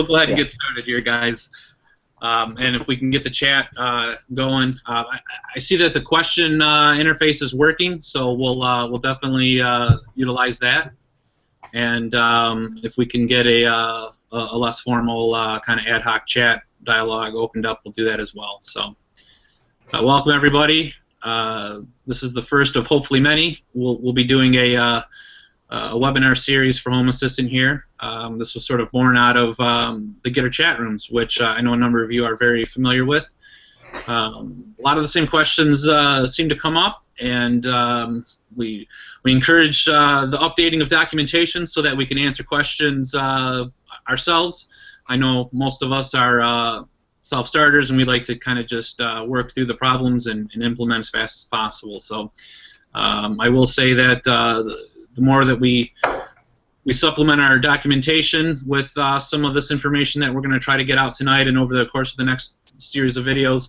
We'll go ahead and Yeah. get started here, guys. And if we can get the chat going, I see that the question interface is working, so we'll definitely utilize that. And if we can get a less formal kind of ad hoc chat dialogue opened up, we'll do that as well. So, welcome everybody. This is the first of hopefully many. We'll be doing a webinar series for Home Assistant here. This was sort of born out of the Getter chat rooms, which I know a number of you are very familiar with. A lot of the same questions seem to come up, and we encourage the updating of documentation so that we can answer questions ourselves. I know most of us are self-starters, and we like to kind of just work through the problems and implement as fast as possible. So I will say that the more that we supplement our documentation with some of this information that we're going to try to get out tonight and over the course of the next series of videos,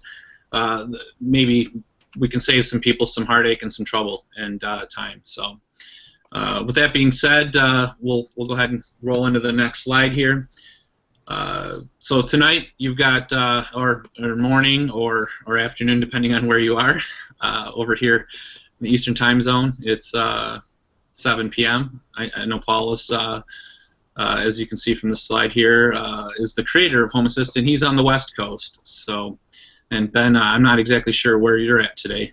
maybe we can save some people some heartache and some trouble and time. So with that being said, we'll go ahead and roll into the next slide here. So tonight you've got, or morning or afternoon, depending on where you are, over here in the Eastern Time Zone. It's 7 p.m. I know Paulus, as you can see from the slide here, is the creator of Home Assistant. He's on the West Coast. So, and Ben, I'm not exactly sure where you're at today.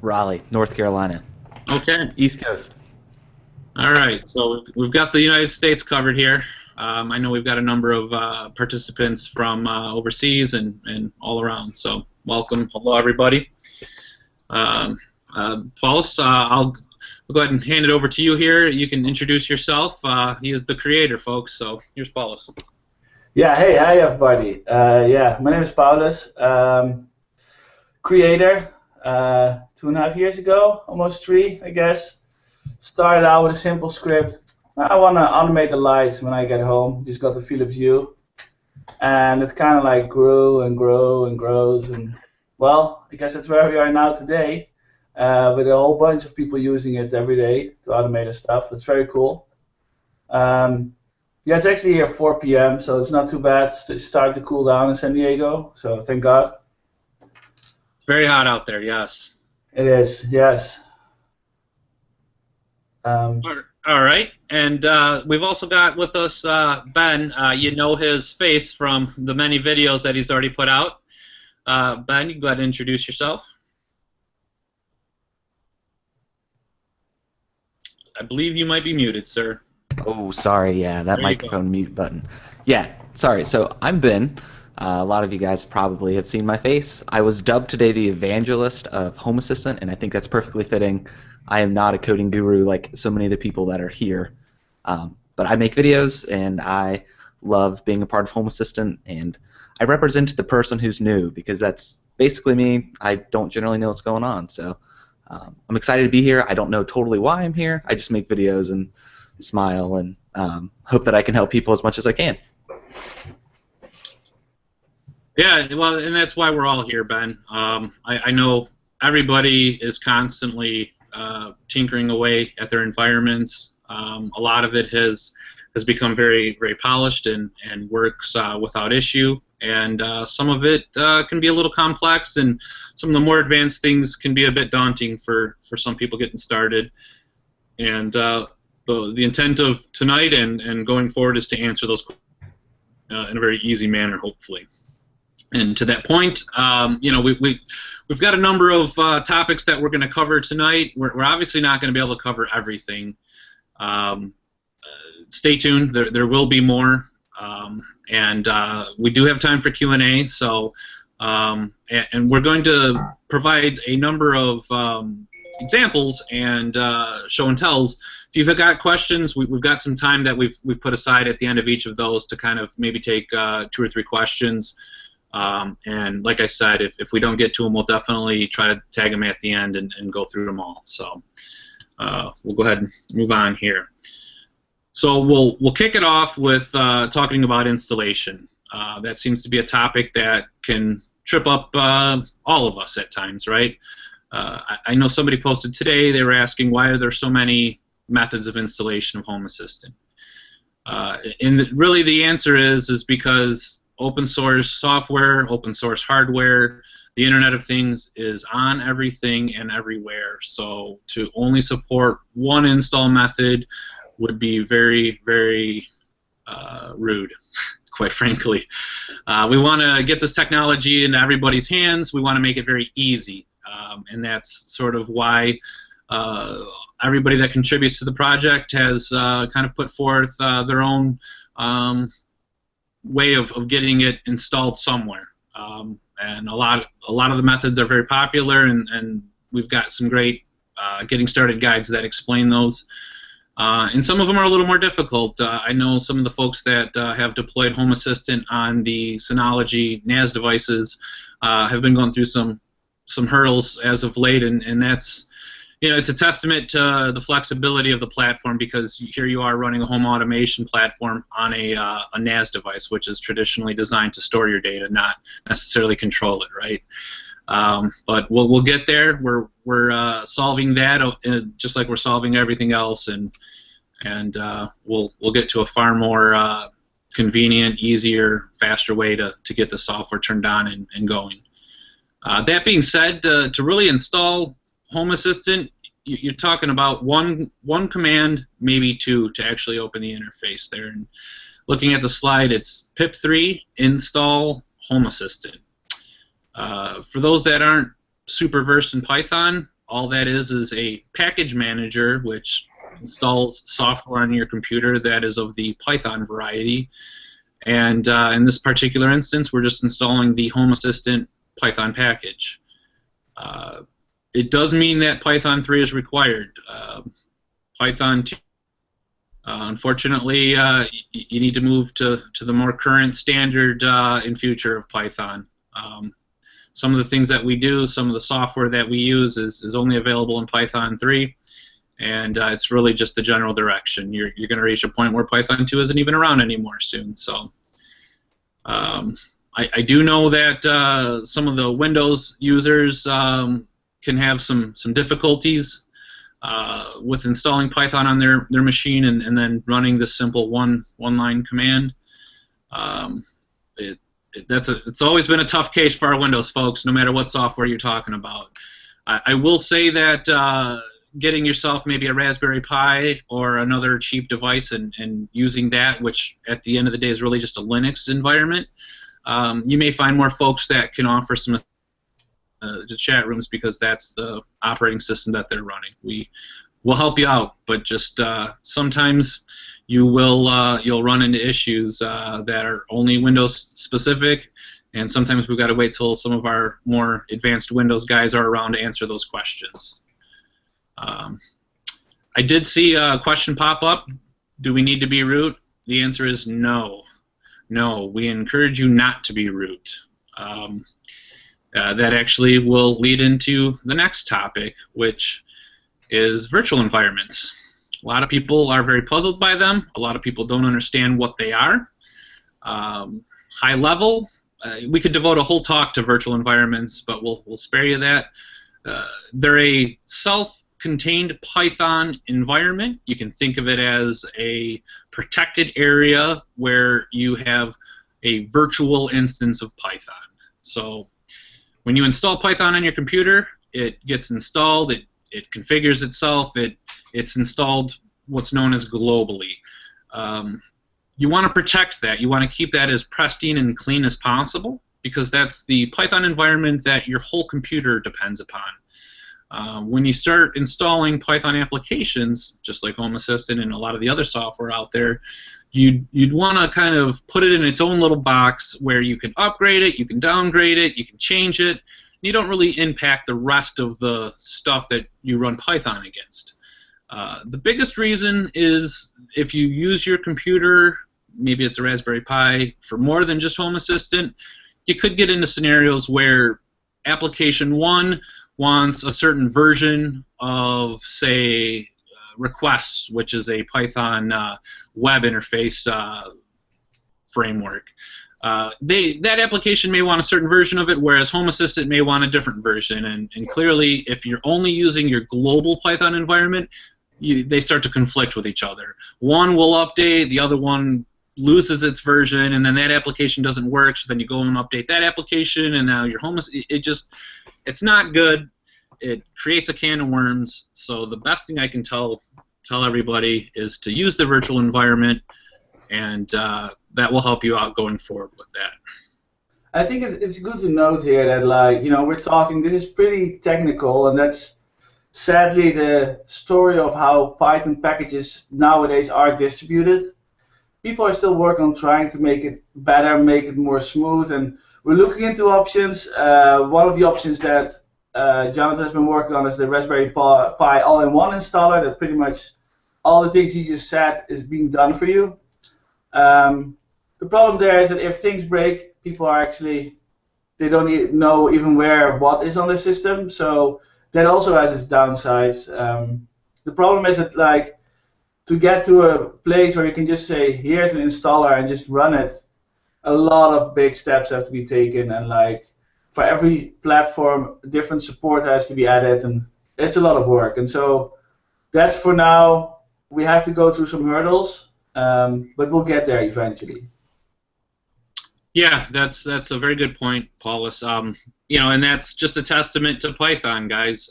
Raleigh, North Carolina. Okay. East Coast. All right. So we've got the United States covered here. I know we've got a number of participants from overseas and all around. So welcome. Hello, everybody. Paulus, I'll go ahead and hand it over to you here. You can introduce yourself. He is the creator, folks. So here's Paulus. Yeah, hey, hi everybody. Yeah, my name is Paulus. Creator, 2.5 years ago, almost 3, I guess. Started out with a simple script. I want to automate the lights when I get home. Just got the Philips Hue. And it kind of like grew and grew and grows. And well, I guess that's where we are now today. With a whole bunch of people using it every day to automate the stuff. It's very cool. Yeah, it's actually here 4 p.m., so it's not too bad. It's starting to cool down in San Diego, so thank God. It's very hot out there, yes. It is, yes. All right, and we've also got with us Ben. You know his face from the many videos that he's already put out. Ben, you can go ahead and introduce yourself. I believe you might be muted, sir. Oh, sorry. Yeah, that microphone mute button. Yeah, sorry. So I'm Ben. A lot of you guys probably have seen my face. I was dubbed today the evangelist of Home Assistant, and I think that's perfectly fitting. I am not a coding guru like so many of the people that are here. But I make videos, and I love being a part of Home Assistant, and I represent the person who's new because that's basically me. I don't generally know what's going on, so I'm excited to be here. I don't know totally why I'm here. I just make videos and smile and hope that I can help people as much as I can. Yeah, well, and that's why we're all here, Ben. I know everybody is constantly tinkering away at their environments. A lot of it has become very, very polished and works without issue. And some of it can be a little complex, and some of the more advanced things can be a bit daunting for some people getting started. And the intent of tonight and going forward is to answer those in a very easy manner, hopefully. And to that point, you know, we've got a number of topics that we're going to cover tonight. We're obviously not going to be able to cover everything. Stay tuned. There will be more. And we do have time for Q&A, so and we're going to provide a number of examples and show and tells. If you've got questions, we've got some time that we've put aside at the end of each of those to kind of maybe take 2 or 3 questions. And like I said, if we don't get to them, we'll definitely try to tag them at the end and go through them all. So we'll go ahead and move on here. So we'll kick it off with talking about installation. That seems to be a topic that can trip up all of us at times, right? I know somebody posted today, they were asking why are there so many methods of installation of Home Assistant. Really the answer is because open source software, open source hardware, the Internet of Things is on everything and everywhere. So to only support one install method would be very, very rude, quite frankly. We want to get this technology into everybody's hands. We want to make it very easy, and that's sort of why everybody that contributes to the project has kind of put forth their own way of getting it installed somewhere. And a lot of the methods are very popular, and we've got some great getting started guides that explain those. And some of them are a little more difficult. I know some of the folks that have deployed Home Assistant on the Synology NAS devices have been going through some hurdles as of late, and that's, it's a testament to the flexibility of the platform, because here you are running a home automation platform on a NAS device, which is traditionally designed to store your data, not necessarily control it, right? But we'll get there. We're solving that just like we're solving everything else, and we'll get to a far more convenient, easier, faster way to get the software turned on and going. That being said, to really install Home Assistant, you're talking about one command, maybe two, to actually open the interface there. And looking at the slide, it's pip3 install Home Assistant. For those that aren't super versed in Python, all that is a package manager which installs software on your computer that is of the Python variety. And in this particular instance, we're just installing the Home Assistant Python package. It does mean that Python 3 is required. Python 2, unfortunately, you need to move to the more current standard in future of Python. Some of the things that we do, some of the software that we use is only available in Python 3, and it's really just the general direction. You're going to reach a point where Python 2 isn't even around anymore soon. So I do know that some of the Windows users can have some difficulties with installing Python on their machine and then running this simple one-line command. It's always been a tough case for our Windows folks, no matter what software you're talking about. I will say that getting yourself maybe a Raspberry Pi or another cheap device and using that, which at the end of the day is really just a Linux environment, you may find more folks that can offer some to chat rooms, because that's the operating system that they're running. We'll help you out, but just sometimes you'll run into issues that are only Windows specific, and sometimes we've got to wait till some of our more advanced Windows guys are around to answer those questions. I did see a question pop up. Do we need to be root? The answer is no. No, we encourage you not to be root. That actually will lead into the next topic, which is virtual environments. A lot of people are very puzzled by them. A lot of people don't understand what they are. High level, we could devote a whole talk to virtual environments, but we'll spare you that. They're a self-contained Python environment. You can think of it as a protected area where you have a virtual instance of Python. So when you install Python on your computer, it gets installed, it configures itself, it's installed what's known as globally. You want to protect that. You want to keep that as pristine and clean as possible, because that's the Python environment that your whole computer depends upon. When you start installing Python applications, just like Home Assistant and a lot of the other software out there, you'd want to kind of put it in its own little box where you can upgrade it, you can downgrade it, you can change it. You don't really impact the rest of the stuff that you run Python against. The biggest reason is if you use your computer, maybe it's a Raspberry Pi, for more than just Home Assistant, you could get into scenarios where application 1 wants a certain version of, say, requests, which is a Python web interface framework. That application may want a certain version of it, whereas Home Assistant may want a different version. And clearly, if you're only using your global Python environment, they start to conflict with each other. One will update, the other one loses its version, and then that application doesn't work, so then you go and update that application, and now your home is, it's not good. It creates a can of worms. So the best thing I can tell everybody is to use the virtual environment, and that will help you out going forward with that. I think it's good to note here that, like, we're talking, this is pretty technical, and that's sadly the story of how Python packages nowadays are distributed. People are still working on trying to make it better, make it more smooth, and we're looking into options. One of the options that Jonathan has been working on is the Raspberry Pi all-in-one installer, that pretty much all the things he just said is being done for you. The problem there is that if things break, people are actually, they don't know even what is on the system, so that also has its downsides. The problem is that, like, to get to a place where you can just say, here's an installer and just run it, a lot of big steps have to be taken, and like for every platform, different support has to be added, and it's a lot of work. And so that's for now. We have to go through some hurdles, but we'll get there eventually. Yeah, that's a very good point, Paulus. And that's just a testament to Python, guys.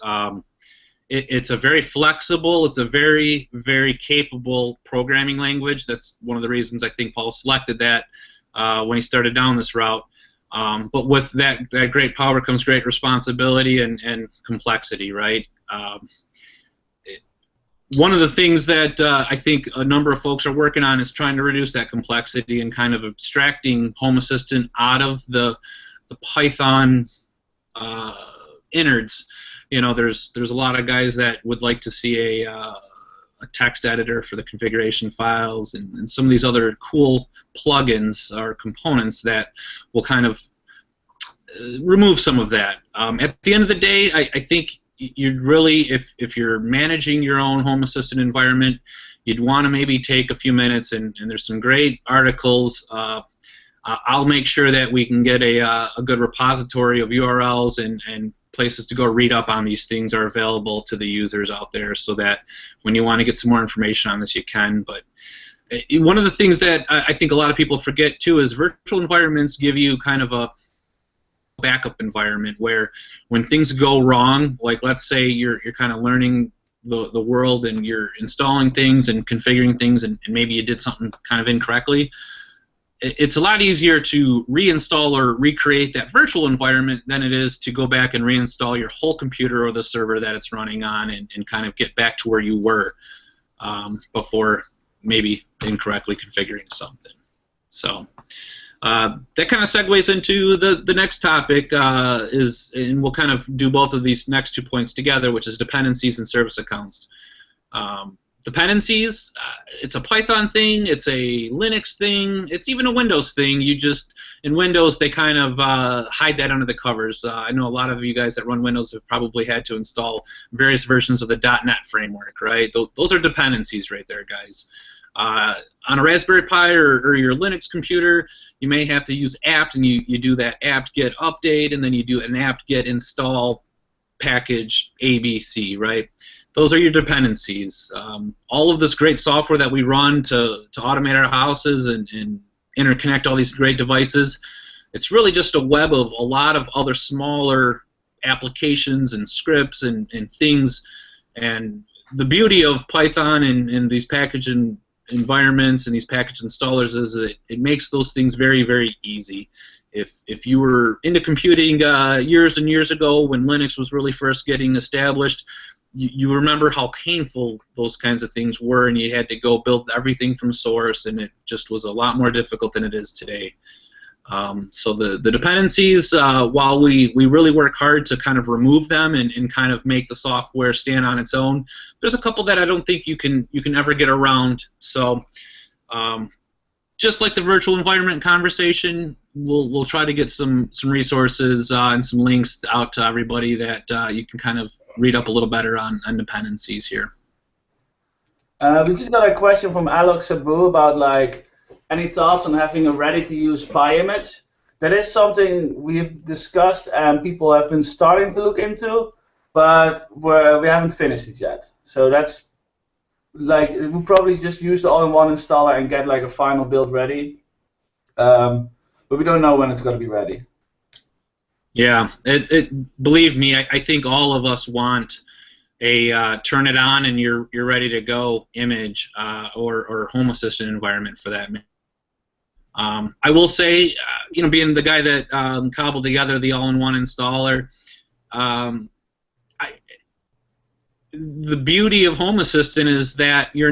It's a very flexible, it's a very, very capable programming language. That's one of the reasons I think Paul selected that when he started down this route. But with that great power comes great responsibility and complexity, right? One of the things that I think a number of folks are working on is trying to reduce that complexity and kind of abstracting Home Assistant out of the Python innards. There's a lot of guys that would like to see a text editor for the configuration files and some of these other cool plugins or components that will kind of remove some of that. At the end of the day, I think you'd really, if you're managing your own Home Assistant environment, you'd want to maybe take a few minutes, and there's some great articles. I'll make sure that we can get a good repository of URLs and places to go read up on these things are available to the users out there, so that when you want to get some more information on this, you can. But one of the things that I think a lot of people forget too is virtual environments give you kind of a backup environment where when things go wrong, like let's say you're kind of learning the world and you're installing things and configuring things, and maybe you did something kind of incorrectly, it's a lot easier to reinstall or recreate that virtual environment than it is to go back and reinstall your whole computer or the server that it's running on and kind of get back to where you were before maybe incorrectly configuring something. So that kind of segues into the next topic, and we'll kind of do both of these next 2 points together, which is dependencies and service accounts. Dependencies, it's a Python thing, it's a Linux thing, it's even a Windows thing. In Windows, they kind of hide that under the covers. I know a lot of you guys that run Windows have probably had to install various versions of the .NET framework, right? Those are dependencies right there, guys. On a Raspberry Pi or your Linux computer, you may have to use apt, and you do that apt-get update, and then you do an apt-get install package ABC, right? Those are your dependencies. All of this great software that we run to automate our houses and interconnect all these great devices, it's really just a web of a lot of other smaller applications and scripts and things. And the beauty of Python and these package environments and these package installers is that it makes those things very, very easy. If you were into computing years and years ago when Linux was really first getting established, you remember how painful those kinds of things were, and you had to go build everything from source, and it just was a lot more difficult than it is today. So the dependencies, while we really work hard to kind of remove them and kind of make the software stand on its own, there's a couple that I don't think you can ever get around. So just like the virtual environment conversation, we'll try to get some resources and some links out to everybody that you can kind of read up a little better on dependencies here. We just got a question from Alok Sabu about, like, any thoughts on having a ready-to-use Pi image? That is something we've discussed and people have been starting to look into, but we haven't finished it yet. So that's like we'll probably just use the all-in-one installer and get like a final build ready. But we don't know when it's going to be ready. Yeah, believe me, I think all of us want a turn it on and you're ready to go image or Home Assistant environment for that. I will say, being the guy that cobbled together the all-in-one installer, the beauty of Home Assistant is that you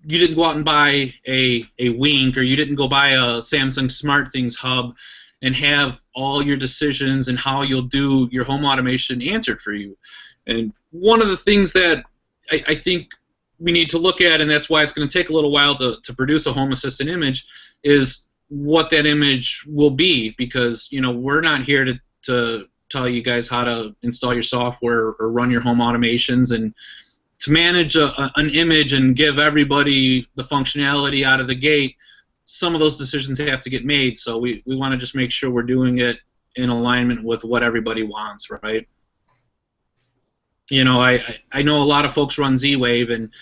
didn't go out and buy a Wink, or you didn't go buy a Samsung SmartThings hub and have all your decisions and how you'll do your home automation answered for you. And one of the things that I think we need to look at, and that's why it's going to take a little while to produce a Home Assistant image, is what that image will be, because we're not here to tell you guys how to install your software or run your home automations, and to manage an image and give everybody the functionality out of the gate. Some of those decisions have to get made, so we want to just make sure we're doing it in alignment with what everybody wants, right? I know a lot of folks run Z-Wave, and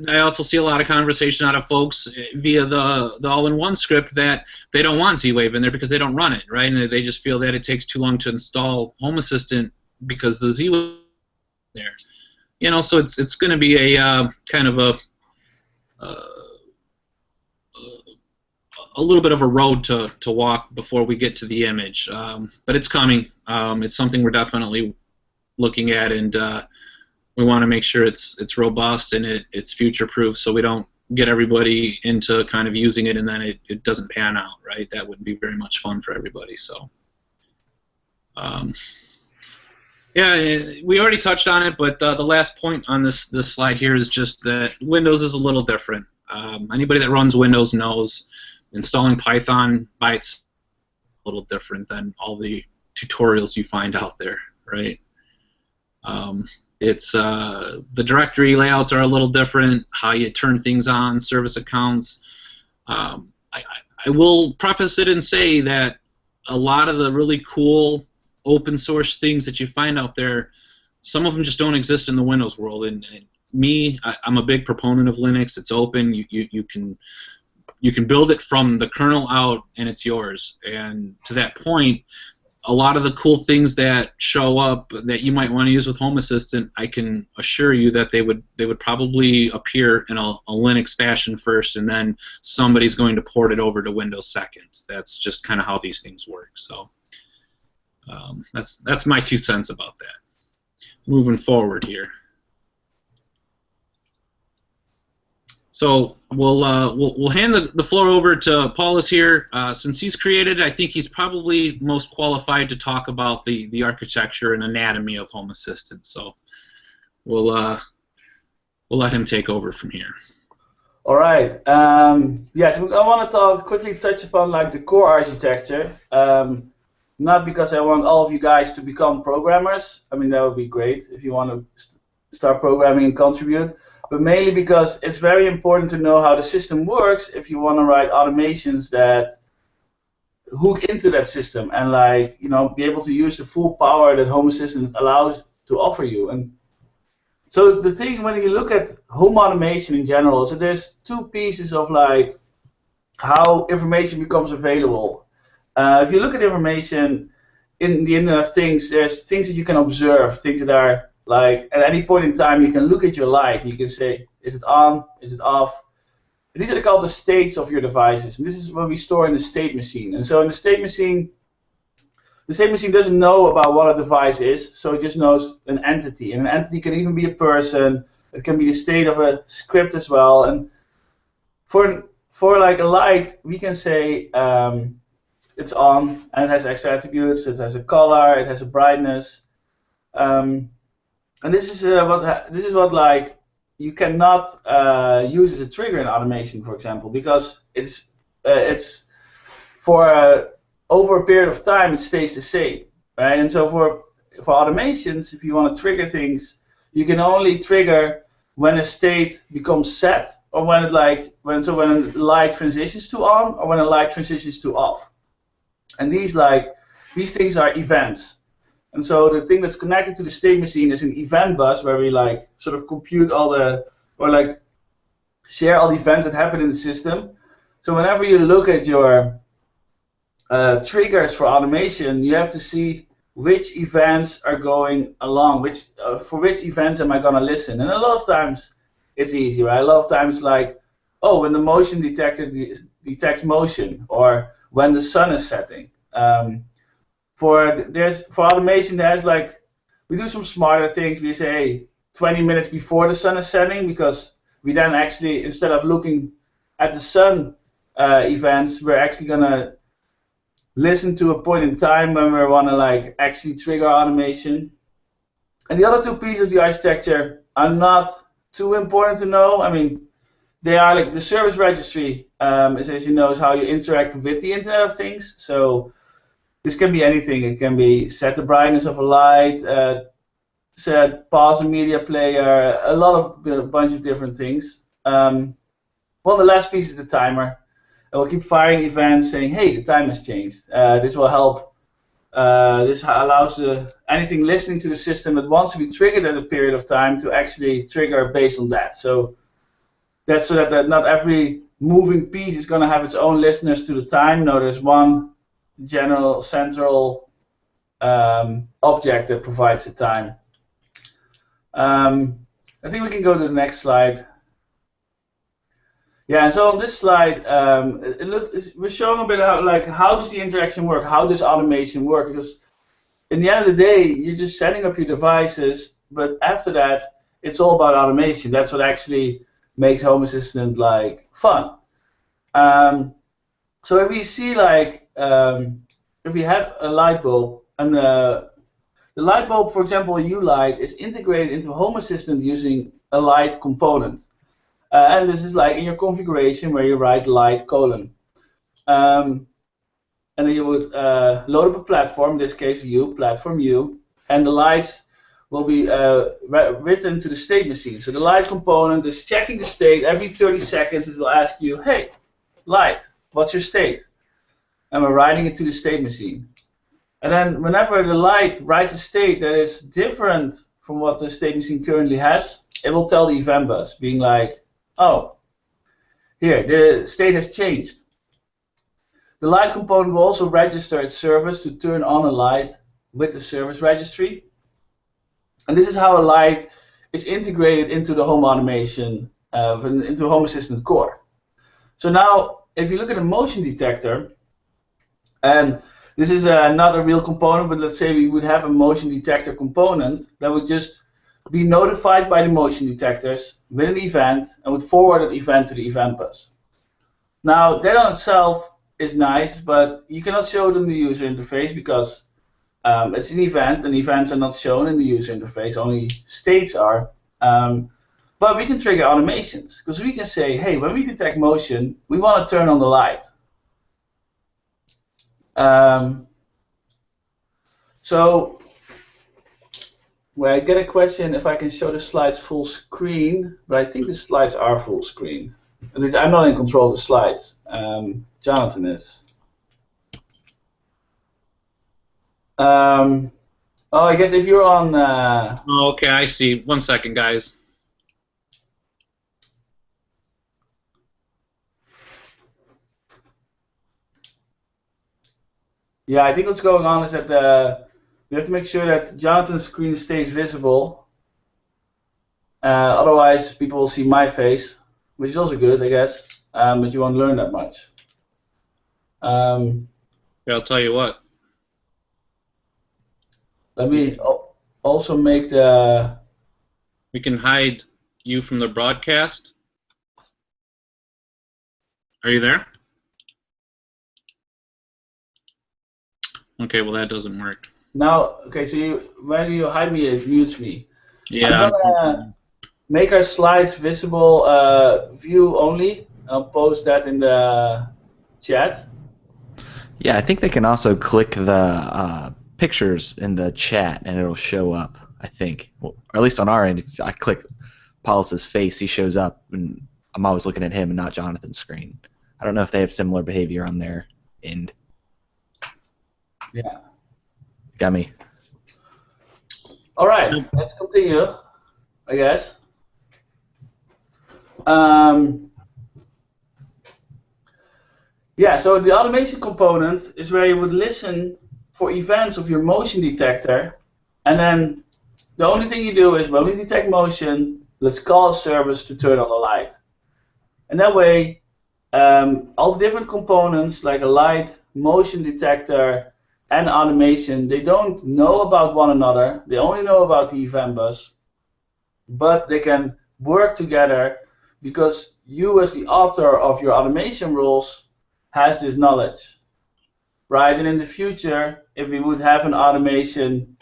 I also see a lot of conversation out of folks via the all-in-one script that they don't want Z-Wave in there because they don't run it, right? And they just feel that it takes too long to install Home Assistant because the Z-Wave is there. So it's going to be a kind of a little bit of a road to walk before we get to the image, but it's coming. It's something we're definitely looking at, and we want to make sure it's robust and it's future-proof, so we don't get everybody into kind of using it and then it doesn't pan out, right? That wouldn't be very much fun for everybody. So, yeah, we already touched on it, but the last point on this slide here is just that Windows is a little different. Anybody that runs Windows knows installing Python by itself is a little different than all the tutorials you find out there, right? It's the directory layouts are a little different, how you turn things on, service accounts. I will preface it and say that a lot of the really cool open source things that you find out there, some of them just don't exist in the Windows world. And I'm a big proponent of Linux. It's open. You can build it from the kernel out, and it's yours. And to that point, a lot of the cool things that show up that you might want to use with Home Assistant, I can assure you that they would probably appear in a Linux fashion first, and then somebody's going to port it over to Windows second. That's just kind of how these things work. So that's my 2 cents about that. Moving forward here. So we'll hand the floor over to Paulus here. Since he's created, I think he's probably most qualified to talk about the architecture and anatomy of Home Assistant. So we'll let him take over from here. All right. Yes, I want to quickly touch upon like the core architecture. Not because I want all of you guys to become programmers. I mean, that would be great if you want to start programming and contribute. But mainly because it's very important to know how the system works if you want to write automations that hook into that system and be able to use the full power that Home Assistant allows to offer you. And so the thing when you look at home automation in general, so there's 2 pieces of how information becomes available. If you look at information in the Internet of Things, there's things that you can observe, things that are at any point in time, you can look at your light. You can say, is it on? Is it off? And these are called the states of your devices. And this is what we store in the state machine. And so in the state machine doesn't know about what a device is, so it just knows an entity. And an entity can even be a person. It can be the state of a script as well. And for a light, we can say it's on, and it has extra attributes. It has a color. It has a brightness. And this is what you cannot use as a trigger in automation, for example, because it's for over a period of time it stays the same, right? And so for automations, if you want to trigger things, you can only trigger when a state becomes set, or when a light transitions to on, or when a light transitions to off. And these things are events. And so the thing that's connected to the state machine is an event bus where we sort of compute all the, or share all the events that happen in the system. So whenever you look at your triggers for automation, you have to see which events are going along, for which events am I going to listen. And a lot of times it's easy, right? A lot of times like, oh, when the motion detector detects motion, or when the sun is setting. For automation, there's like, we do some smarter things. We say, hey, 20 minutes before the sun is setting, because we then actually, instead of looking at the sun events, we're actually gonna listen to a point in time when we want to like actually trigger automation. And the other two pieces of the architecture are not too important to know. I mean, they are like the service registry, as you know, is how you interact with the Internet of Things. So this can be anything. It can be set the brightness of a light, set pause a media player, a bunch of different things. Well, the last piece is the timer. And we'll keep firing events saying, hey, the time has changed. This will help. This allows anything listening to the system that wants to be triggered at a period of time to actually trigger based on that. So that's so that not every moving piece is going to have its own listeners to the time. No, there's one general central object that provides the time. I think we can go to the next slide. Yeah, and so on this slide, we're showing a bit how does the interaction work? How does automation work? Because in the end of the day, you're just setting up your devices, but after that, it's all about automation. That's what actually makes Home Assistant like fun. So if we see like, if we have a light bulb, and the light bulb, for example, a U-light, is integrated into Home Assistant using a light component. And this is like in your configuration where you write light colon. And then you would load up a platform, in this case platform U, and the lights will be written to the state machine. So the light component is checking the state every 30 seconds. It will ask you, hey, light, what's your state? And we're writing it to the state machine. And then whenever the light writes a state that is different from what the state machine currently has, it will tell the event bus, being like, oh, here, the state has changed. The light component will also register its service to turn on a light with the service registry. And this is how a light is integrated into the home automation, into Home Assistant core. So now, if you look at a motion detector, and this is not a real component, but let's say we would have a motion detector component that would just be notified by the motion detectors with an event and would forward that event to the event bus. Now, that on itself is nice, but you cannot show it in the user interface because it's an event, and events are not shown in the user interface, only states are. But we can trigger automations, because we can say, hey, when we detect motion, we want to turn on the light. So, well, I get a question if I can show the slides full screen, but I think the slides are full screen. At least I'm not in control of the slides. Jonathan is. Oh, I guess if you're on. Oh, okay, I see. 1 second, guys. Yeah, I think what's going on is that we have to make sure that Jonathan's screen stays visible. Otherwise, people will see my face, which is also good, I guess. But you won't learn that much. Yeah, I'll tell you what. Let me also make the. We can hide you from the broadcast. Are you there? Okay, well that doesn't work. Now, okay, so when you hide me, it mutes me. Yeah. I'm gonna make our slides visible view only. I'll post that in the chat. Yeah, I think they can also click the pictures in the chat and it'll show up, I think. Well, or at least on our end, if I click Paulus's face, he shows up, and I'm always looking at him and not Jonathan's screen. I don't know if they have similar behavior on their end. Yeah. Got me. All right, let's continue, I guess. Um, yeah, so the automation component is where you would listen for events of your motion detector, and then the only thing you do is when we detect motion, let's call a service to turn on the light. And that way, all the different components like a light, motion detector, and automation, they don't know about one another. They only know about the event bus, but they can work together because you as the author of your automation rules has this knowledge, right? And in the future, if we would have an automation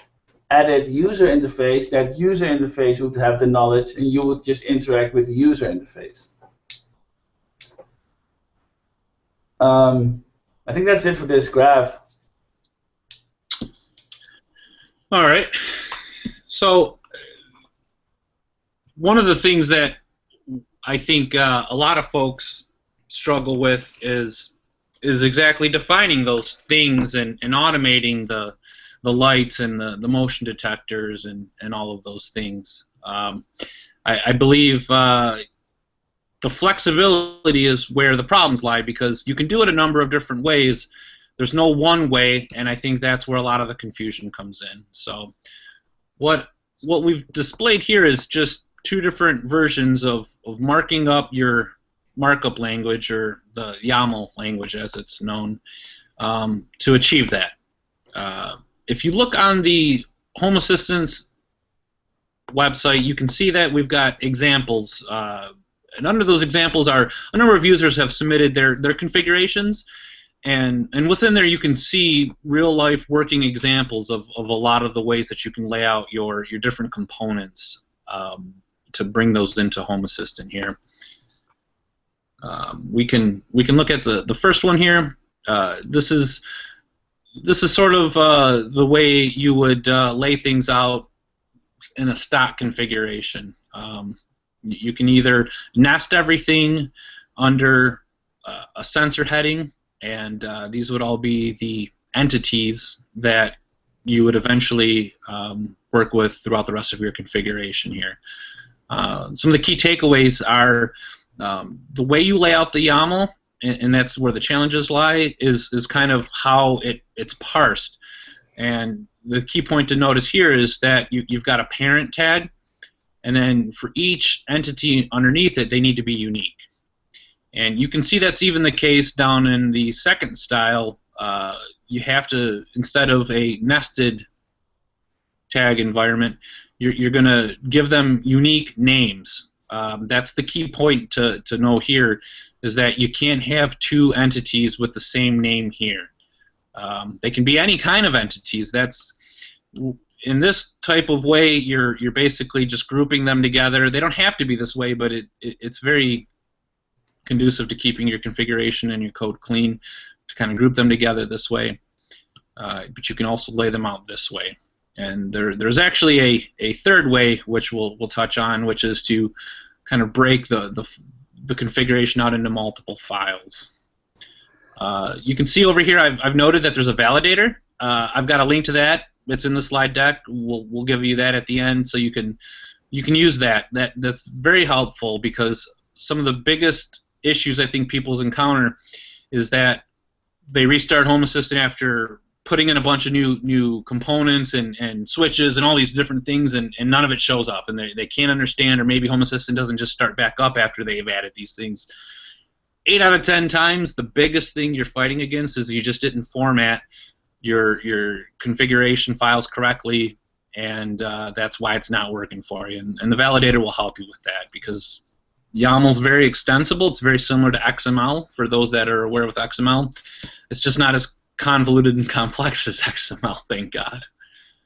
added user interface, that user interface would have the knowledge and you would just interact with the user interface. I think that's it for this graph. All right. So one of the things that I think a lot of folks struggle with is exactly defining those things and automating the lights and the motion detectors and all of those things. I believe the flexibility is where the problems lie, because you can do it a number of different ways. There's no one way, and I think that's where a lot of the confusion comes in. So what we've displayed here is just two different versions of marking up your markup language, or the YAML language as it's known, to achieve that. If you look on the Home Assistant's website, you can see that we've got examples, and under those examples are a number of users have submitted their configurations, and within there you can see real-life working examples of a lot of the ways that you can lay out your different components to bring those into Home Assistant here. We can look at the first one here. This is sort of the way you would lay things out in a stock configuration. You can either nest everything under a sensor heading, and these would all be the entities that you would eventually work with throughout the rest of your configuration here. Some of the key takeaways are the way you lay out the YAML, and that's where the challenges lie, is kind of how it's parsed. And the key point to notice here is that you've got a parent tag, and then for each entity underneath it, they need to be unique. And you can see that's even the case down in the second style. You have to, instead of a nested tag environment, you're going to give them unique names. That's the key point to know here, is that you can't have two entities with the same name here. They can be any kind of entities. That's, in this type of way, you're basically just grouping them together. They don't have to be this way, but it's very conducive to keeping your configuration and your code clean, to kind of group them together this way. But you can also lay them out this way. And there's actually a third way, which we'll touch on, which is to kind of break the configuration out into multiple files. You can see over here I've noted that there's a validator. I've got a link to that. It's in the slide deck. We'll give you that at the end, so you can use that. That's very helpful, because some of the biggest issues I think people encounter is that they restart Home Assistant after putting in a bunch of new components and switches and all these different things, and none of it shows up, and they can't understand, or maybe Home Assistant doesn't just start back up after they've added these things. 8 out of 10 times, the biggest thing you're fighting against is you just didn't format your configuration files correctly, and that's why it's not working for you. And the validator will help you with that, because YAML is very extensible. It's very similar to XML, for those that are aware with XML. It's just not as convoluted and complex as XML, thank God.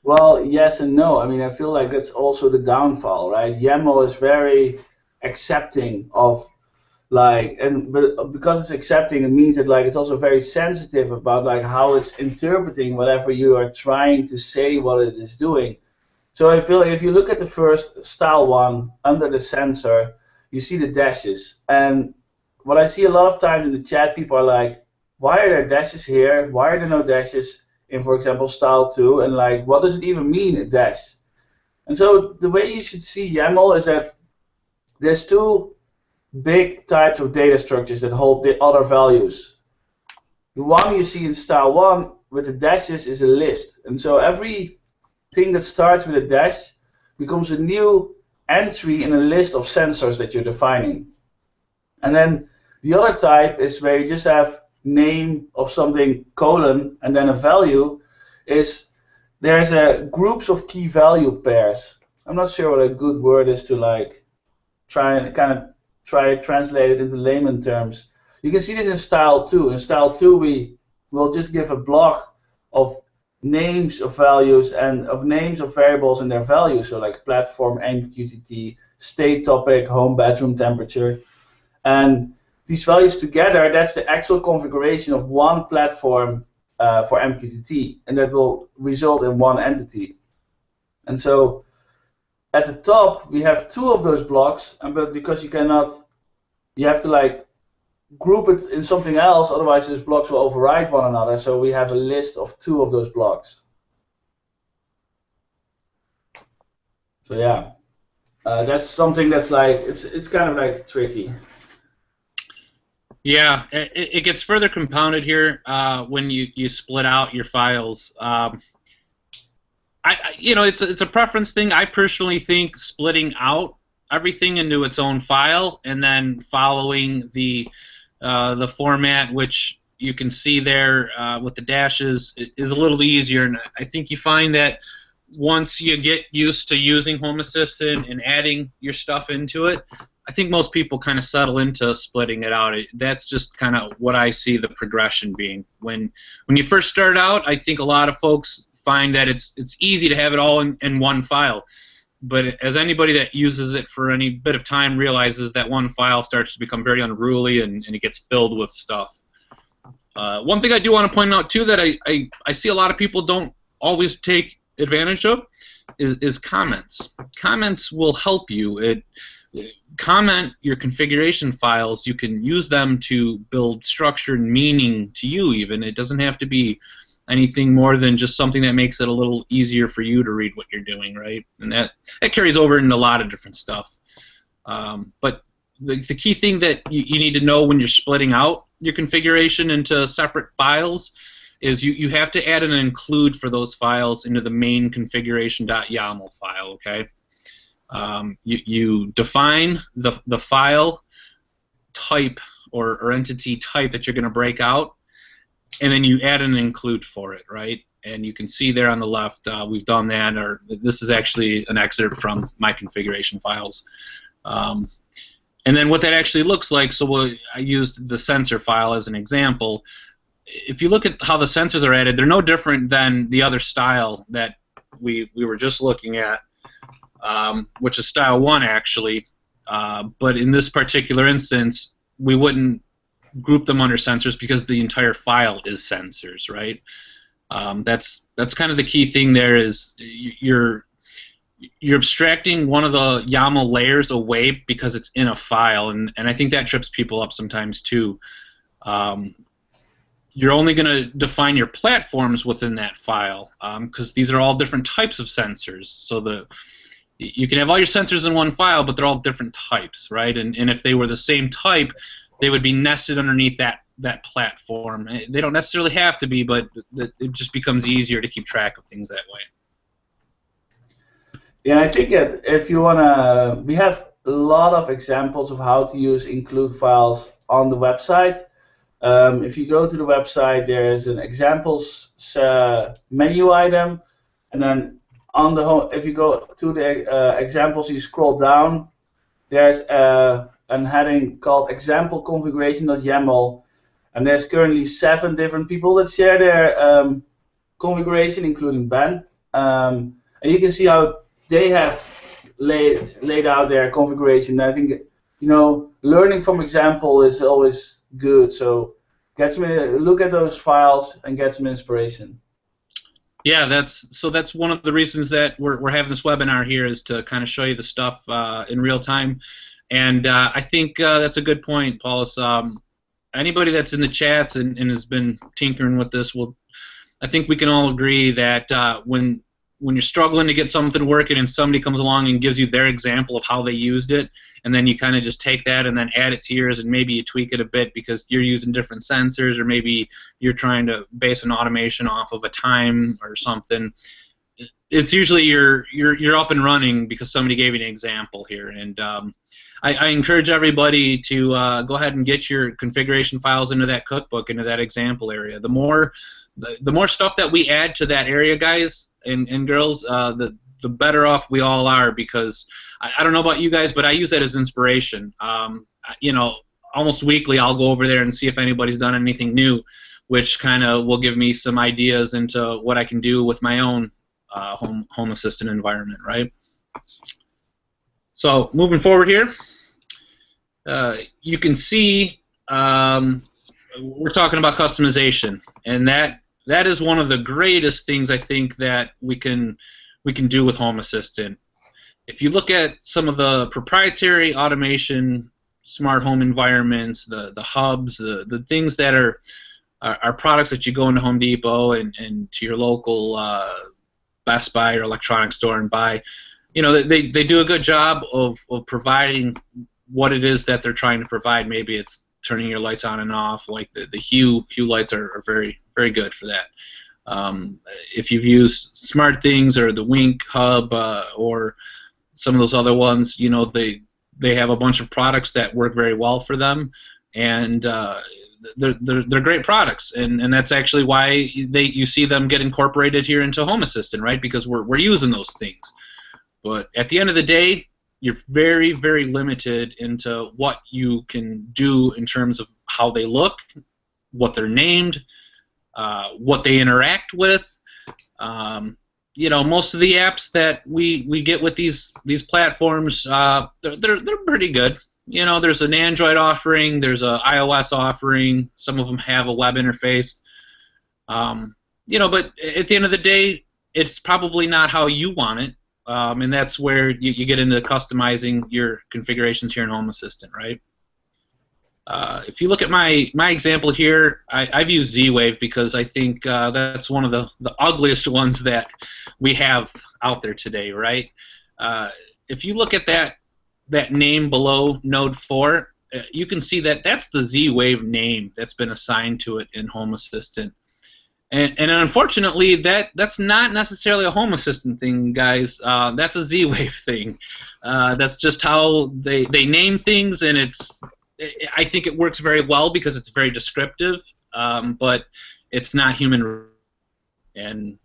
Well, yes and no. I mean, I feel like that's also the downfall, right? YAML is very accepting of, like, but because it's accepting, it means that, like, it's also very sensitive about, like, how it's interpreting whatever you are trying to say what it is doing. So I feel like if you look at the first style one under the sensor, you see the dashes, and what I see a lot of times in the chat, people are like, why are there dashes here? Why are there no dashes in, for example, style 2? And, like, what does it even mean, a dash? And so the way you should see YAML is that there's two big types of data structures that hold the other values. The one you see in style 1 with the dashes is a list. And so every thing that starts with a dash becomes a new entry in a list of sensors that you're defining. And then the other type is where you just have name of something colon and then a value. Is there's a groups of key value pairs. I'm not sure what a good word is to like try to translate it into layman terms. You can see this in style 2. In style 2 we will just give a block of names of values and of names of variables and their values, so like platform, MQTT, state, topic, home, bedroom, temperature. And these values together, that's the actual configuration of one platform for MQTT, and that will result in one entity. And so at the top we have 2 of those blocks, but because you have to like group it in something else, otherwise those blocks will override one another. So we have a list of 2 of those blocks. So yeah, that's something that's like it's kind of like tricky. Yeah, it gets further compounded here when you split out your files. It's a preference thing. I personally think splitting out everything into its own file and then following the format which you can see there with the dashes is a little easier. And I think you find that once you get used to using Home Assistant and adding your stuff into it, I think most people kind of settle into splitting it out. That's just kind of what I see the progression being. When you first start out, I think a lot of folks find that it's easy to have it all in one file. But as anybody that uses it for any bit of time realizes, that one file starts to become very unruly and it gets filled with stuff. One thing I do want to point out too that I see a lot of people don't always take advantage of is comments. Comments will help you. Comment your configuration files. You can use them to build structure and meaning to you even. It doesn't have to be anything more than just something that makes it a little easier for you to read what you're doing, right? And that carries over into a lot of different stuff. But the key thing that you need to know when you're splitting out your configuration into separate files is you have to add an include for those files into the main configuration.yaml file, okay? You define the file type or entity type that you're going to break out, and then you add an include for it, right? And you can see there on the left, we've done that, or this is actually an excerpt from my configuration files. And then what that actually looks like, so I used the sensor file as an example. If you look at how the sensors are added, they're no different than the other style that we were just looking at, which is style 1 actually. But in this particular instance, we wouldn't group them under sensors because the entire file is sensors, right? That's kind of the key thing there is you're abstracting one of the YAML layers away because it's in a file, and I think that trips people up sometimes too. You're only going to define your platforms within that file because these are all different types of sensors. So you can have all your sensors in one file, but they're all different types, right? And if they were the same type, they would be nested underneath that platform. They don't necessarily have to be, but it just becomes easier to keep track of things that way. Yeah, I think that if you wanna, we have a lot of examples of how to use include files on the website. If you go to the website, there is an examples menu item, and then on the home, if you go to the examples, you scroll down. There's a heading called example configuration.yaml, and there's currently 7 different people that share their configuration, including Ben. And you can see how they have laid out their configuration. I think learning from example is always good. So look at those files and get some inspiration. Yeah, that's one of the reasons that we're having this webinar here, is to kind of show you the stuff in real time. And I think that's a good point, Paulus. Anybody that's in the chats and has been tinkering with this I think we can all agree that when when you're struggling to get something working and somebody comes along and gives you their example of how they used it, and then you kind of just take that and then add it to yours, and maybe you tweak it a bit because you're using different sensors, or maybe you're trying to base an automation off of a time or something. It's usually you're up and running because somebody gave you an example here. And I encourage everybody to go ahead and get your configuration files into that cookbook, into that example area. The more stuff that we add to that area, guys and girls, the better off we all are, because I don't know about you guys, but I use that as inspiration. You know, almost weekly I'll go over there and see if anybody's done anything new, which kind of will give me some ideas into what I can do with my own home assistant environment, right? So moving forward here, you can see we're talking about customization, and that is one of the greatest things I think that we can do with Home Assistant. If you look at some of the proprietary automation smart home environments, the hubs, the things that are products that you go into Home Depot and to your local Best Buy or electronics store and buy, you know, they do a good job of providing what it is that they're trying to provide. Maybe it's turning your lights on and off, like the Hue lights are very, very good for that. If you've used Smart Things or the Wink Hub or some of those other ones, you know, they have a bunch of products that work very well for them, and they're great products, and that's actually why you see them get incorporated here into Home Assistant, right? Because we're using those things. But at the end of the day, you're very, very limited into what you can do in terms of how they look, what they're named, what they interact with. You know, most of the apps that we get with these platforms, they're pretty good. You know, there's an Android offering, there's an iOS offering. Some of them have a web interface. You know, but at the end of the day, it's probably not how you want it. And that's where you get into customizing your configurations here in Home Assistant, right? If you look at my example here, I've used Z-Wave because I think that's one of the ugliest ones that we have out there today, right? If you look at that name below Node 4, you can see that that's the Z-Wave name that's been assigned to it in Home Assistant. And unfortunately, that's not necessarily a Home Assistant thing, guys. That's a Z-Wave thing. That's just how they name things, and I think it works very well because it's very descriptive, but it's not human, and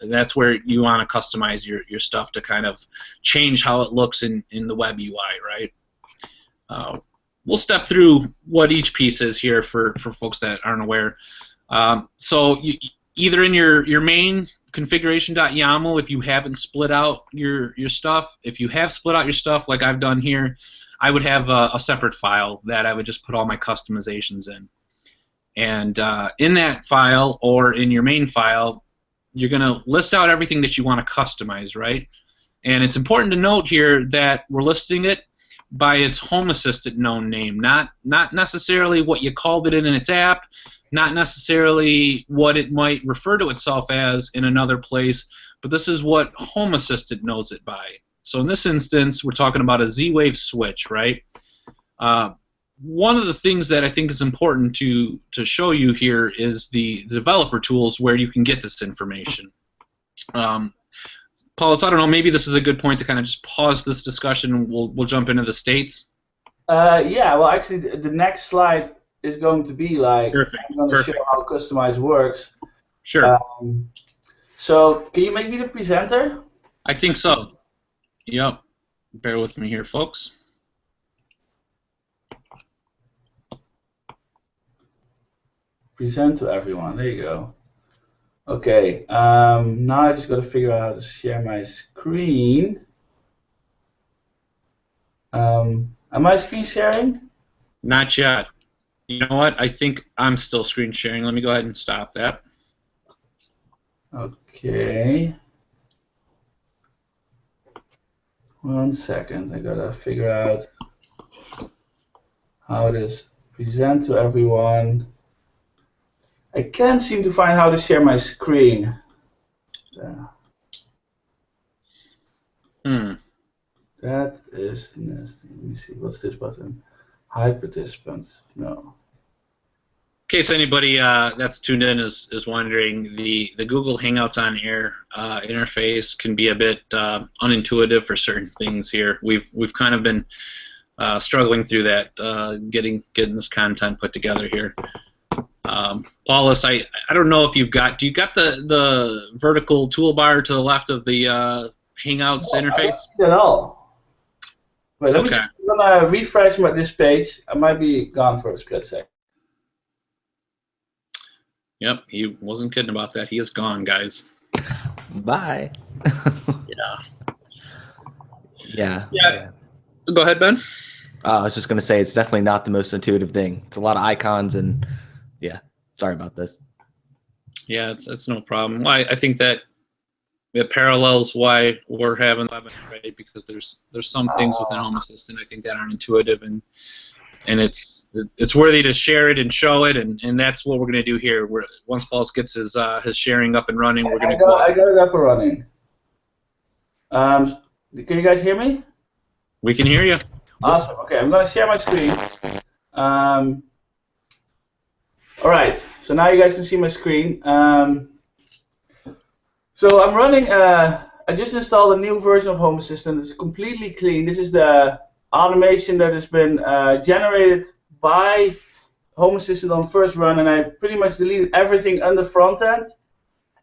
that's where you want to customize your stuff to kind of change how it looks in the web UI, right? We'll step through what each piece is here for folks that aren't aware. So either in your main configuration.yaml, if you haven't split out your stuff, if you have split out your stuff like I've done here, I would have a separate file that I would just put all my customizations in. And in that file or in your main file, you're going to list out everything that you want to customize, right? And it's important to note here that we're listing it by its Home Assistant known name, not necessarily what you called it in its app, not necessarily what it might refer to itself as in another place, but this is what Home Assistant knows it by. So in this instance, we're talking about a Z-Wave switch, right? One of the things that I think is important to show you here is the developer tools where you can get this information. Paulus, I don't know, maybe this is a good point to kind of just pause this discussion and we'll jump into the states. Yeah, well, actually, the next slide is going to be like, Perfect. I'm going to show how Customize works. Sure. So, can you make me the presenter? I think so. Yep. Bear with me here, folks. Present to everyone. There you go. Okay. Now I just got to figure out how to share my screen. Am I screen sharing? Not yet. You know what? I think I'm still screen sharing. Let me go ahead and stop that. Okay. 1 second. I gotta figure out how this present to everyone. I can't seem to find how to share my screen. Hmm. That is nasty. Let me see. What's this button? Hide participants. No. In case anybody that's tuned in is wondering, the Google Hangouts on Air interface can be a bit unintuitive for certain things here. We've kind of been struggling through that, getting this content put together here. Paulus, I don't know if do you got the vertical toolbar to the left of the Hangouts I interface? don't see it at all. Wait, let me Okay. just I'm gonna refresh this page. I might be gone for a split second. Yep, he wasn't kidding about that. He is gone, guys. Bye. Yeah. Yeah. Go ahead, Ben. I was just going to say it's definitely not the most intuitive thing. It's a lot of icons and yeah, sorry about this. Yeah, it's no problem. Well, I think that it parallels why we're having the webinar, right? Because there's some things within Home Assistant I think that aren't intuitive, and it's worthy to share it and show it, and that's what we're going to do here. Once Paul gets his sharing up and running, we're going to go. I got it up and running. Can you guys hear me? We can hear you. Awesome. Okay, I'm going to share my screen. All right, so now you guys can see my screen. So I'm running, I just installed a new version of Home Assistant. It's completely clean. This is the automation that has been generated by Home Assistant on first run, and I pretty much deleted everything on the front end,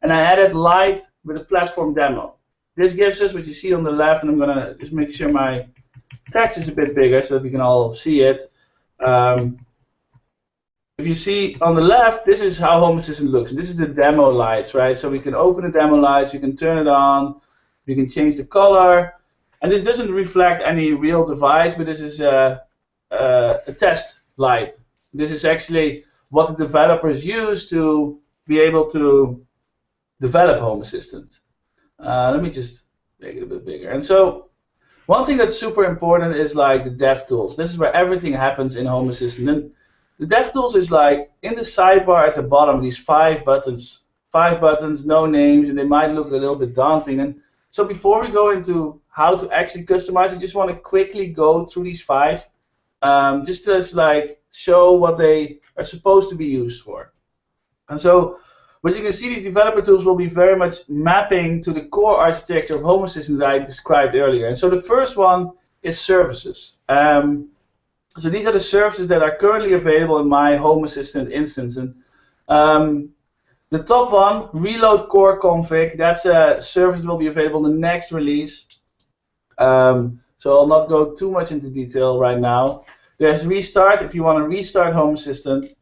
and I added light with a platform demo. This gives us what you see on the left, and I'm going to just make sure my text is a bit bigger so that we can all see it. If you see on the left, this is how Home Assistant looks. This is the demo lights, right? So we can open the demo lights, you can turn it on, you can change the color, and this doesn't reflect any real device, but this is a test light. This is actually what the developers use to be able to develop Home Assistant. Let me just make it a bit bigger. And so one thing that's super important is like the dev tools. This is where everything happens in Home Assistant. And the DevTools is like in the sidebar at the bottom, these 5 buttons, no names, and they might look a little bit daunting. And so before we go into how to actually customize, I just want to quickly go through these 5, just to like show what they are supposed to be used for. And so what you can see, these developer tools will be very much mapping to the core architecture of Home Assistant that I described earlier. And so the first one is services. So these are the services that are currently available in my Home Assistant instance. And the top one, Reload Core Config, that's a service that will be available in the next release. So I'll not go too much into detail right now. There's Restart if you want to restart Home Assistant.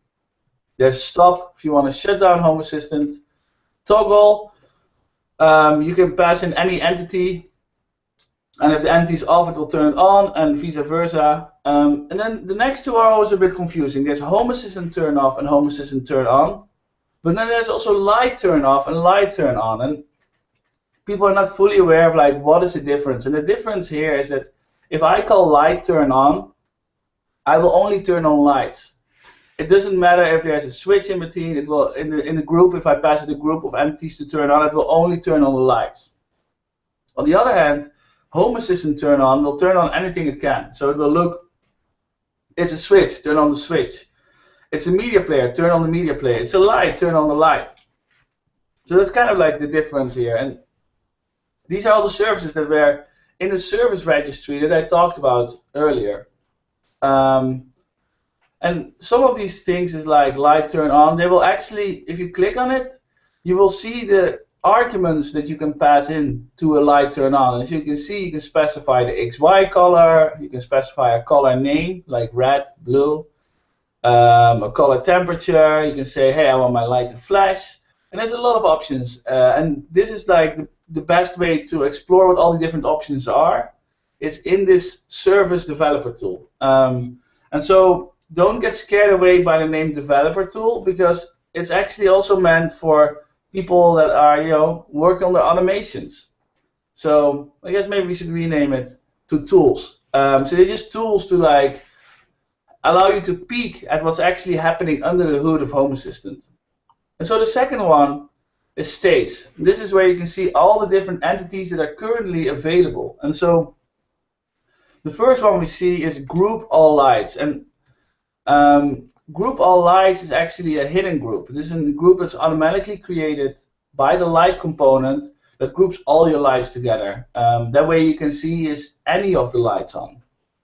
There's Stop if you want to shut down Home Assistant. Toggle, you can pass in any entity. And if the entity is off, it will turn it on, and vice versa. And then the next 2 are always a bit confusing. There's Home Assistant turn off and Home Assistant turn on. But then there's also light turn off and light turn on. And people are not fully aware of like what is the difference. And the difference here is that if I call light turn on, I will only turn on lights. It doesn't matter if there's a switch in between. It will in the group, if I pass it a group of entities to turn on, it will only turn on the lights. On the other hand, Home Assistant turn on will turn on anything it can. So it will look, it's a switch, turn on the switch. It's a media player, turn on the media player. It's a light, turn on the light. So that's kind of like the difference here. And these are all the services that were in the service registry that I talked about earlier. And some of these things is like light turn on. They will actually, if you click on it, you will see the arguments that you can pass in to a light turn on. As you can see, you can specify the XY color, you can specify a color name like red, blue, a color temperature. You can say, hey, I want my light to flash. And there's a lot of options. And this is like the best way to explore what all the different options are. It's in this service developer tool. And so don't get scared away by the name developer tool, because it's actually also meant for people that are, working on their automations. So I guess maybe we should rename it to tools. So they're just tools to like allow you to peek at what's actually happening under the hood of Home Assistant. And so the second one is states. This is where you can see all the different entities that are currently available. And so the first one we see is group all lights. And group all lights is actually a hidden group. This is a group that's automatically created by the light component that groups all your lights together. That way you can see is any of the lights on.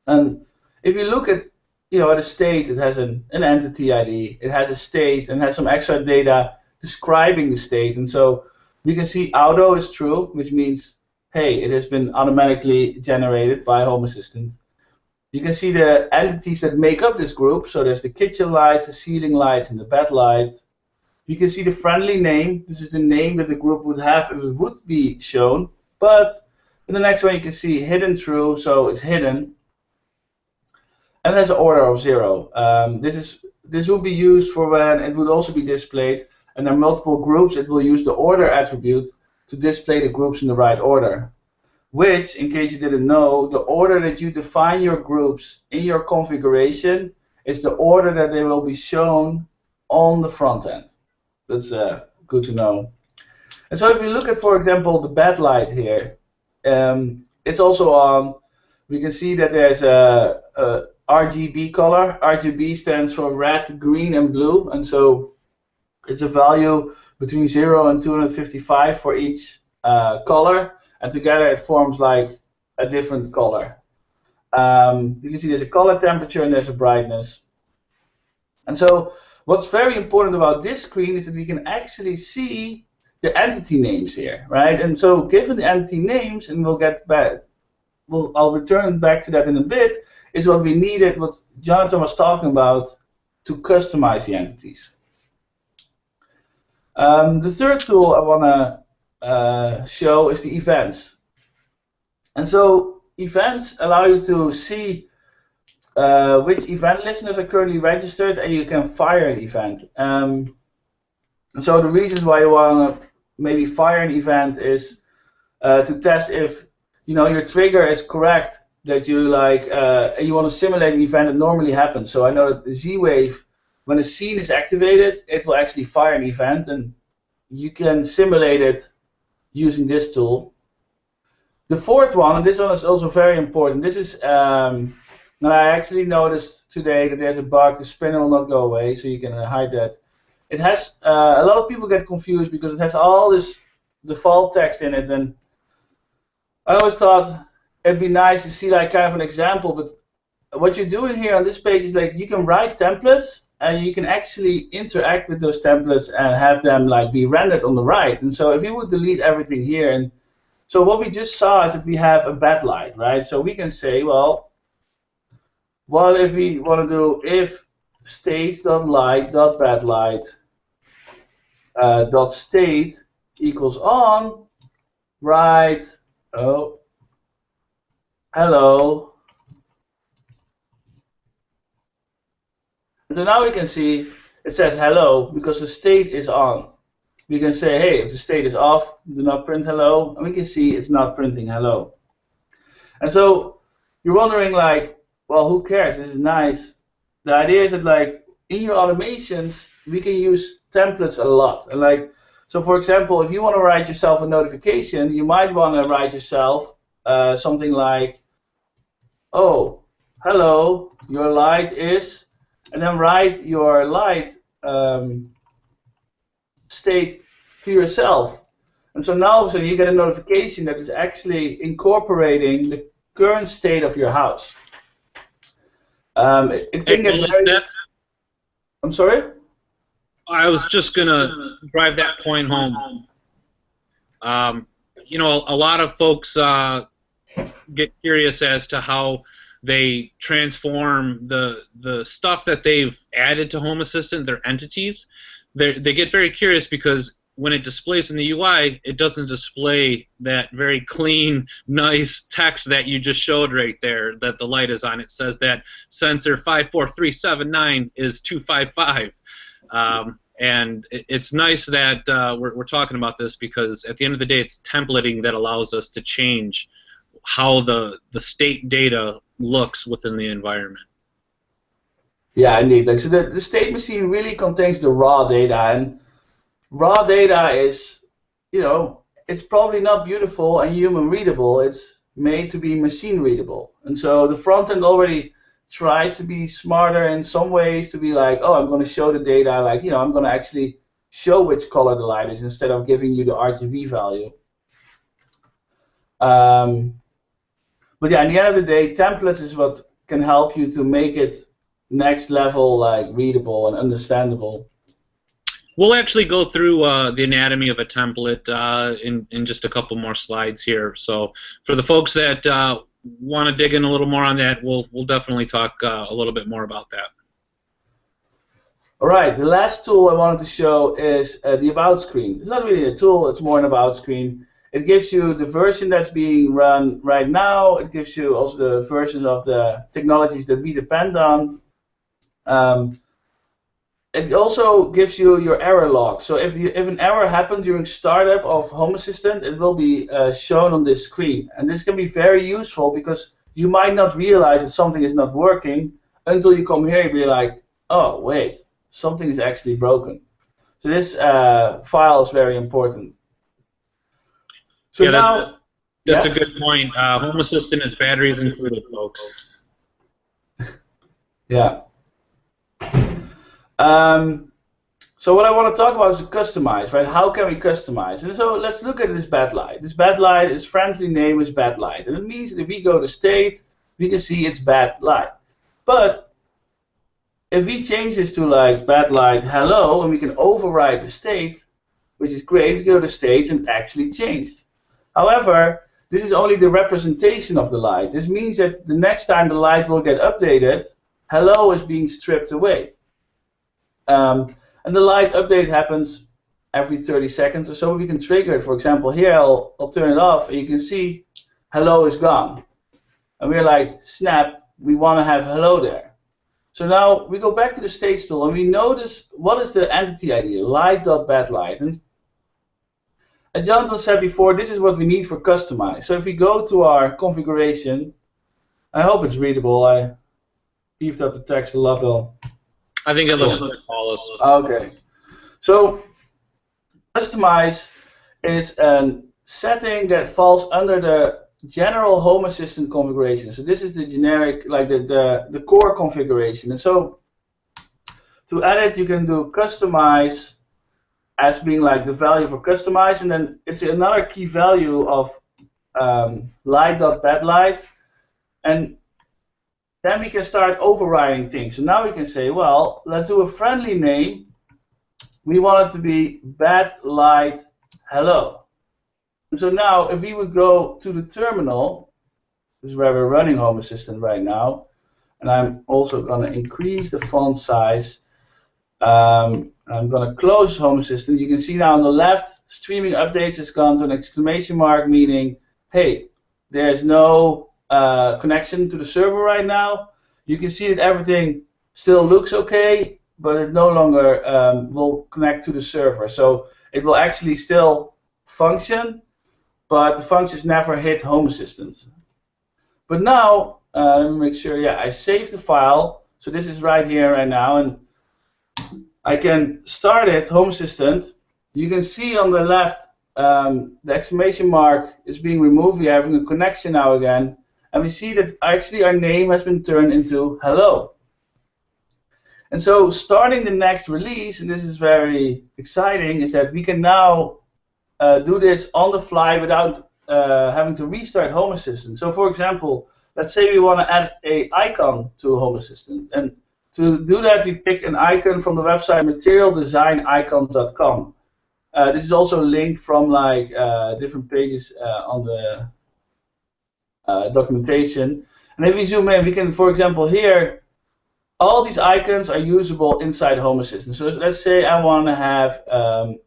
And if you look at at a state, it has an entity ID, it has a state, and has some extra data describing the state. And so we can see auto is true, which means, hey, it has been automatically generated by Home Assistant. You can see the entities that make up this group. So there's the kitchen lights, the ceiling lights, and the bed light. You can see the friendly name. This is the name that the group would have if it would be shown. But in the next one, you can see hidden true, so it's hidden. And it has an order of 0. This will be used for when it would also be displayed, and there are multiple groups. It will use the order attribute to display the groups in the right order. Which, in case you didn't know, the order that you define your groups in your configuration is the order that they will be shown on the front end. That's good to know. And so if you look at, for example, the bed light here, it's also on. We can see that there's a RGB color. RGB stands for red, green, and blue, and so it's a value between 0 and 255 for each color, and together it forms like a different color. You can see there's a color temperature and there's a brightness. And so what's very important about this screen is that we can actually see the entity names here, right? And so given the entity names, and we'll get back, I'll return back to that in a bit, is what we needed, what Jonathan was talking about, to customize the entities. The third tool I want to show is the events. And so events allow you to see which event listeners are currently registered, and you can fire an event. And so the reasons why you want to maybe fire an event is to test if your trigger is correct, that you you want to simulate an event that normally happens. So I know that the Z-Wave, when a scene is activated, it will actually fire an event, and you can simulate it using this tool. The fourth one, and this one is also very important. This is, and I actually noticed today that there's a bug. The spinner will not go away, so you can hide that. It has a lot of people get confused because it has all this default text in it, and I always thought it'd be nice to see like kind of an example, but what you're doing here on this page is like you can write templates and you can actually interact with those templates and have them like be rendered on the right. And so if you would delete everything here, and so what we just saw is that we have a bed light, right? So we can say, well, what if we want to do if state.light.bedlight .state equals on, right? Oh, hello. So now we can see it says hello because the state is on. We can say, hey, if the state is off, do not print hello, and we can see it's not printing hello. And so you're wondering like, well, who cares? This is nice. The idea is that like in your automations, we can use templates a lot. And like, so for example, if you want to write yourself a notification, you might want to write yourself something like, oh, hello, your light is, and then write your light state to yourself. And so now all of a sudden you get a notification that is actually incorporating the current state of your house. It can get very... I'm sorry? I was just going to drive that point home. You know, a lot of folks get curious as to how they transform the stuff that they've added to Home Assistant, their entities. They get very curious because when it displays in the UI, it doesn't display that very clean, nice text that you just showed right there that the light is on. It says that sensor 54379 is 255. And it's nice that we're talking about this because at the end of the day, it's templating that allows us to change how the state data looks within the environment. Yeah, indeed. Like, so the state machine really contains the raw data, and raw data is you know, it's probably not beautiful and human readable. It's made to be machine readable. And so the front end already tries to be smarter in some ways, to be like, oh, I'm going to show the data, like, you know, I'm going to actually show which color the light is instead of giving you the RGB value. But yeah, at the end of the day, templates is what can help you to make it next level, like readable and understandable. We'll actually go through the anatomy of a template in just a couple more slides here. So for the folks that want to dig in a little more on that, we'll definitely talk a little bit more about that. All right, the last tool I wanted to show is the About screen. It's not really a tool, it's more an About screen. It gives you the version that's being run right now. It gives you also the versions of the technologies that we depend on. It also gives you your error log. So if an error happened during startup of Home Assistant, it will be shown on this screen. And this can be very useful because you might not realize that something is not working until you come here and be like, oh, wait, something is actually broken. So this file is very important. So yeah, now, that's a good point. Home Assistant is batteries included, folks. Yeah. So what I want to talk about is to customize, right? How can we customize? And so let's look at this bad light. This bad light, its friendly name is bad light. And it means that if we go to state, we can see it's bad light. But if we change this to like bad light hello, and we can override the state, which is great, we go to state and it actually changed. However, this is only the representation of the light. This means that the next time the light will get updated, hello is being stripped away. And the light update happens every 30 seconds or so. We can trigger it. For example, here I'll turn it off, and you can see hello is gone. And we're like, snap, we want to have hello there. So now we go back to the stage tool, and we notice what is the entity ID, light.badlight. And as Jonathan said before, this is what we need for customize. So if we go to our configuration, I hope it's readable. I beefed up the text a lot though. I think it looks like flawless. Okay. So customize is a setting that falls under the general Home Assistant configuration. So this is the generic, like the core configuration. And so to add it, you can do customize as being like the value for customize, and then it's another key value of light.badlight. And then we can start overriding things. So now we can say, well, let's do a friendly name. We want it to be bad light hello. And so now if we would go to the terminal, this is where we're running Home Assistant right now, and I'm also going to increase the font size. I'm going to close Home Assistant. You can see now on the left, streaming updates has gone to an exclamation mark, meaning, hey, there's no connection to the server right now. You can see that everything still looks okay, but it no longer will connect to the server. So it will actually still function, but the functions never hit Home Assistant. But now, let me make sure, yeah, I saved the file. So this is right here right now, and I can start it, Home Assistant. You can see on the left, the exclamation mark is being removed. We're having a connection now again. And we see that actually our name has been turned into hello. And so starting the next release, and this is very exciting, is that we can now do this on the fly without having to restart Home Assistant. So for example, let's say we want to add an icon to Home Assistant. And to do that, we pick an icon from the website materialdesignicons.com. This is also linked from like different pages on the documentation. And if we zoom in, we can, for example, here, all these icons are usable inside Home Assistant. So let's say I want to have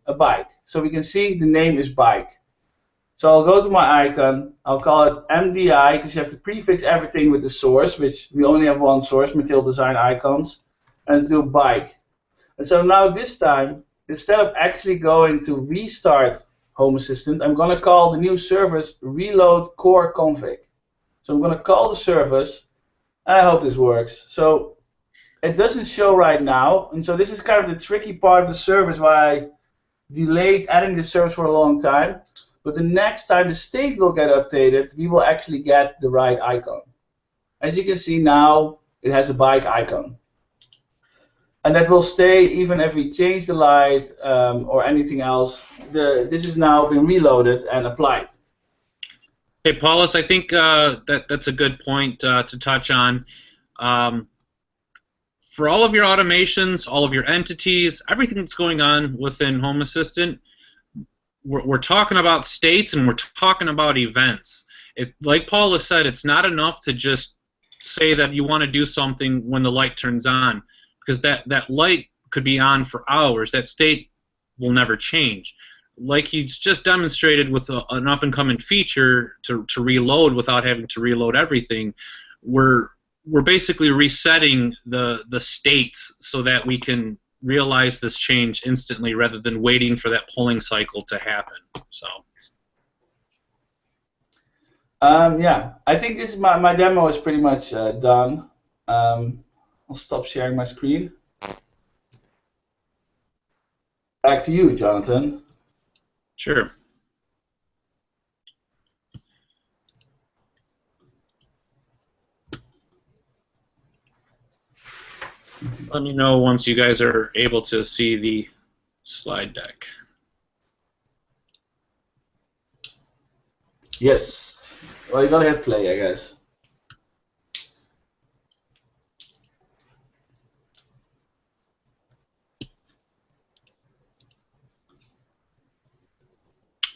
a bike. So we can see the name is bike. So I'll go to my icon, I'll call it MDI, because you have to prefix everything with the source, which we only have one source, Material Design Icons, and do bike. And so now this time, instead of actually going to restart Home Assistant, I'm going to call the new service reload core config. So I'm going to call the service, and I hope this works. So it doesn't show right now, and so this is kind of the tricky part of the service why delayed adding the service for a long time, but the next time the state will get updated, we will actually get the right icon. As you can see now, it has a bike icon. And that will stay even if we change the light or anything else. This has now been reloaded and applied. Hey, Paulus, I think that's a good point to touch on. For all of your automations, all of your entities, everything that's going on within Home Assistant, we're talking about states and we're talking about events. Like Paulus said, it's not enough to just say that you want to do something when the light turns on, because that light could be on for hours. That state will never change. Like he's just demonstrated with an up-and-coming feature to reload without having to reload everything, we're basically resetting the states so that we can realize this change instantly rather than waiting for that polling cycle to happen. So. Yeah, I think this my demo is pretty much done. I'll stop sharing my screen. Back to you, Jonathan. Sure. Let me know once you guys are able to see the slide deck. Yes. Well, you gotta hit play, I guess.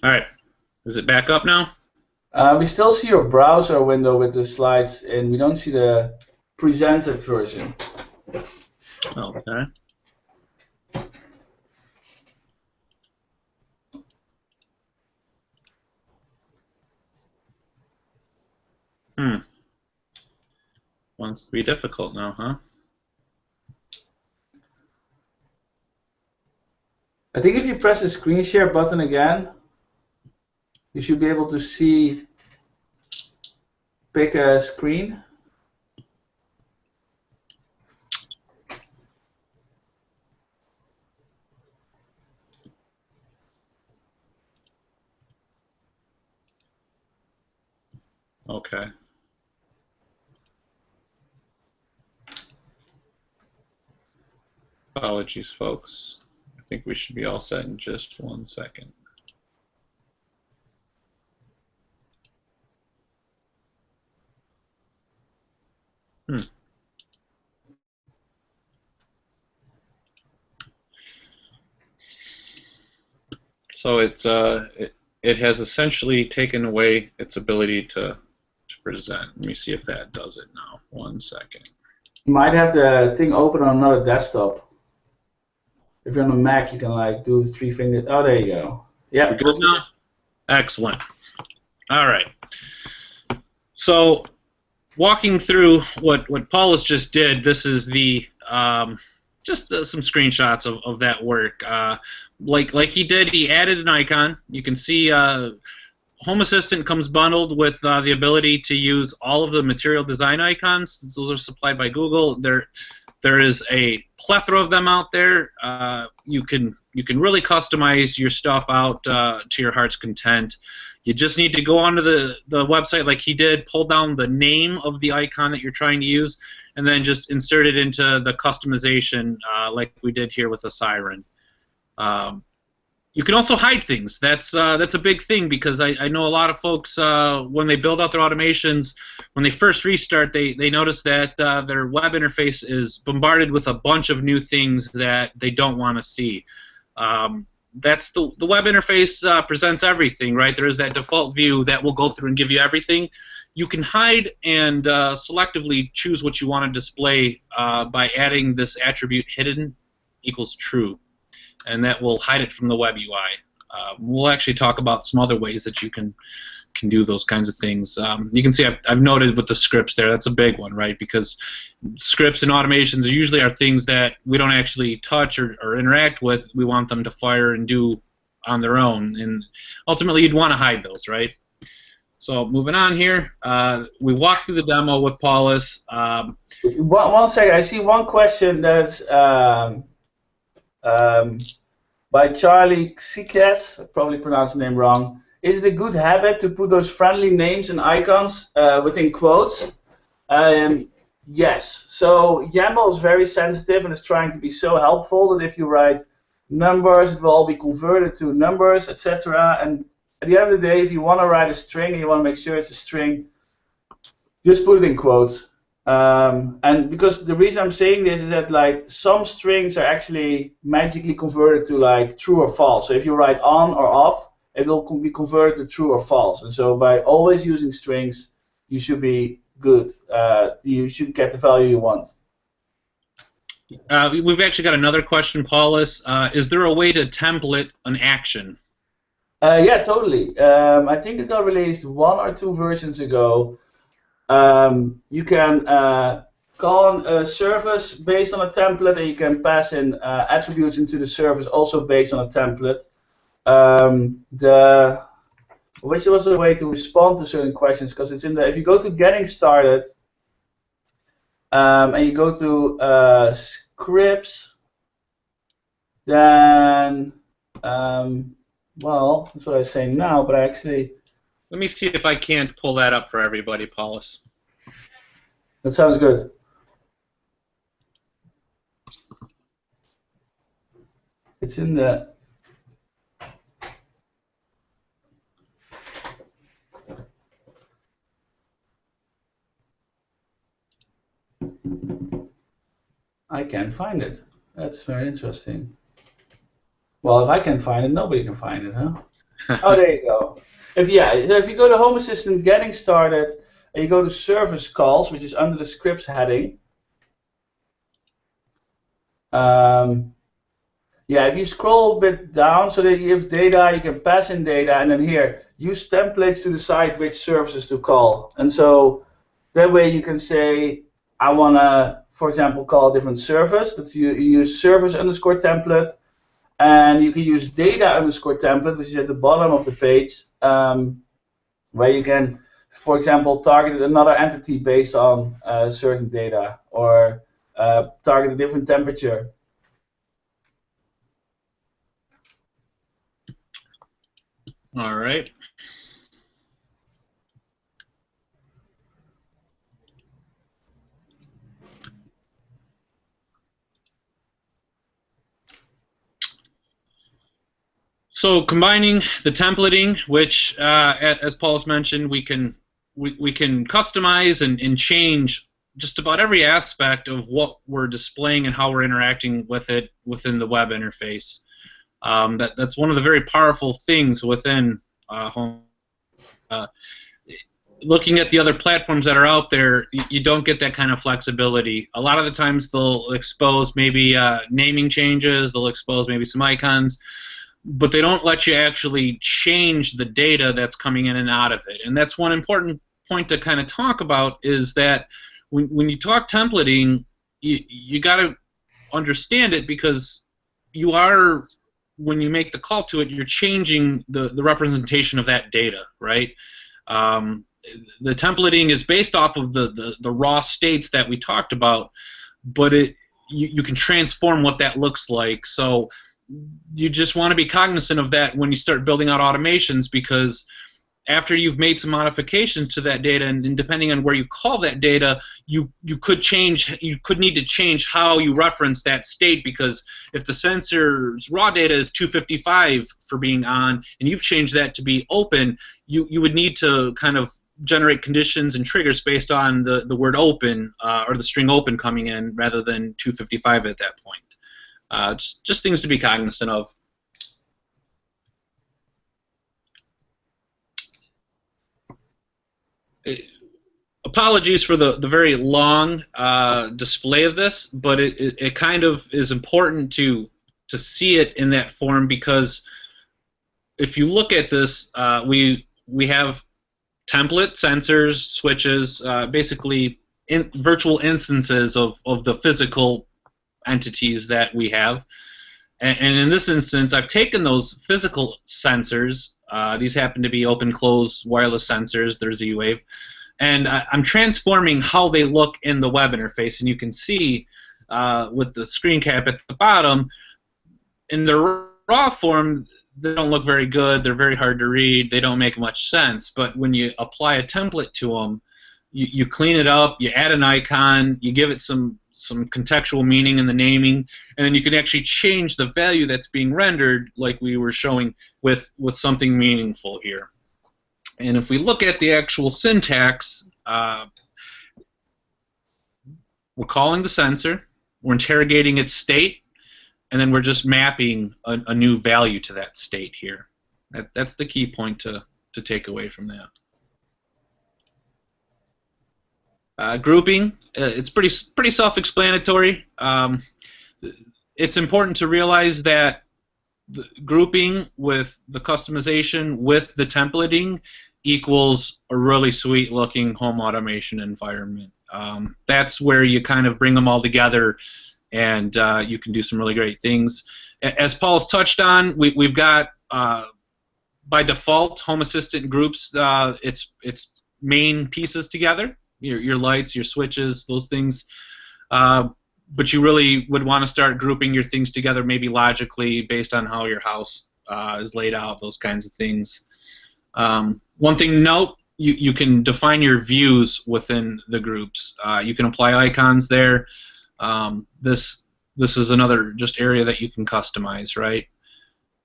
All right. Is it back up now? We still see your browser window with the slides, and we don't see the presented version. Okay. Wants to be difficult now, huh? I think if you press the screen share button again, you should be able to see, pick a screen. Okay. Apologies, folks. I think we should be all set in just 1 second. So it has essentially taken away its ability to present. Let me see if that does it now. 1 second. You might have the thing open on another desktop. If you're on a Mac, you can like do 3 fingers. Oh, there you go. Yeah. We're good now? Excellent. All right. So walking through what Paulus just did, this is the just some screenshots of that work. Like he did, he added an icon. You can see Home Assistant comes bundled with the ability to use all of the material design icons. Those are supplied by Google. There is a plethora of them out there. You can really customize your stuff out to your heart's content. You just need to go onto the website like he did, pull down the name of the icon that you're trying to use, and then just insert it into the customization like we did here with the siren. You can also hide things. That's a big thing because I know a lot of folks when they build out their automations, when they first restart, they notice that their web interface is bombarded with a bunch of new things that they don't want to see. That's the web interface presents everything, right? There is that default view that will go through and give you everything. You can hide and selectively choose what you want to display by adding this attribute hidden equals true, and that will hide it from the web UI. We'll actually talk about some other ways that you can do those kinds of things. You can see I've noted with the scripts there, that's a big one, right? Because scripts and automations usually are things that we don't actually touch or interact with. We want them to fire and do on their own, and ultimately you'd want to hide those, right? So moving on here, we walked through the demo with Paulus. One second, I see one question that's by Charlie Sikes, I probably pronounced the name wrong. Is it a good habit to put those friendly names and icons within quotes? Yes. So YAML is very sensitive and is trying to be so helpful that if you write numbers, it will all be converted to numbers, etc. And at the end of the day, if you want to write a string and you want to make sure it's a string, just put it in quotes. And because the reason I'm saying this is that like some strings are actually magically converted to like true or false. So if you write on or off, it will be converted to true or false. And so by always using strings, you should be good. You should get the value you want. We've actually got another question, Paulus. Is there a way to template an action? Yeah, totally. I think it got released 1 or 2 versions ago. You can call a service based on a template, and you can pass in attributes into the service also based on a template. Which was a way to respond to certain questions, because it's in the. If you go to getting started, and you go to scripts, then well, that's what I was saying now, but I actually. Let me see if I can't pull that up for everybody, Paulus. That sounds good. It's in the. I can't find it. That's very interesting. Well, if I can't find it, nobody can find it, huh? Oh, there you go. So if you go to Home Assistant Getting Started, and you go to Service Calls, which is under the Scripts heading. If you scroll a bit down, so that you have data, you can pass in data, and then here, use templates to decide which services to call. And so that way you can say, I want to, for example, call a different service. That's you use service underscore template, and you can use data underscore template, which is at the bottom of the page, where you can, for example, target another entity based on certain data, or target a different temperature. All right. So combining the templating, which, as Paulus mentioned, we can customize and change just about every aspect of what we're displaying and how we're interacting with it within the web interface. That's one of the very powerful things within Home. Looking at the other platforms that are out there, you don't get that kind of flexibility. A lot of the times they'll expose maybe naming changes, they'll expose maybe some icons, but they don't let you actually change the data that's coming in and out of it. And that's one important point to kind of talk about, is that when you talk templating, you got to understand it, because you are, when you make the call to it, you're changing the representation of that data, right? The templating is based off of the raw states that we talked about, but you can transform what that looks like. So you just want to be cognizant of that when you start building out automations, because after you've made some modifications to that data, and depending on where you call that data, you could need to change how you reference that state, because if the sensor's raw data is 255 for being on, and you've changed that to be open, you would need to kind of generate conditions and triggers based on the word open, or the string open coming in, rather than 255 at that point. Just things to be cognizant of. Apologies for the very long display of this, but it kind of is important to see it in that form, because if you look at this, we have template sensors, switches, basically virtual instances of the physical entities that we have. And in this instance, I've taken those physical sensors. These happen to be open-close wireless sensors. They're Z-Wave. And I'm transforming how they look in the web interface. And you can see with the screen cap at the bottom, in the raw form, they don't look very good. They're very hard to read. They don't make much sense. But when you apply a template to them, you clean it up, you add an icon, you give it some contextual meaning in the naming, and then you can actually change the value that's being rendered, like we were showing, with something meaningful here. And if we look at the actual syntax, we're calling the sensor, we're interrogating its state, and then we're just mapping a new value to that state here. That's the key point to take away from that. Grouping, it's pretty self-explanatory. It's important to realize that the grouping with the customization with the templating equals a really sweet-looking home automation environment. That's where you kind of bring them all together, and you can do some really great things. As Paul's touched on, we've got by default Home Assistant groups its main pieces together. Your lights, your switches, those things. But you really would want to start grouping your things together, maybe logically, based on how your house is laid out, those kinds of things. One thing to note, you can define your views within the groups. You can apply icons there. This is another just area that you can customize, right?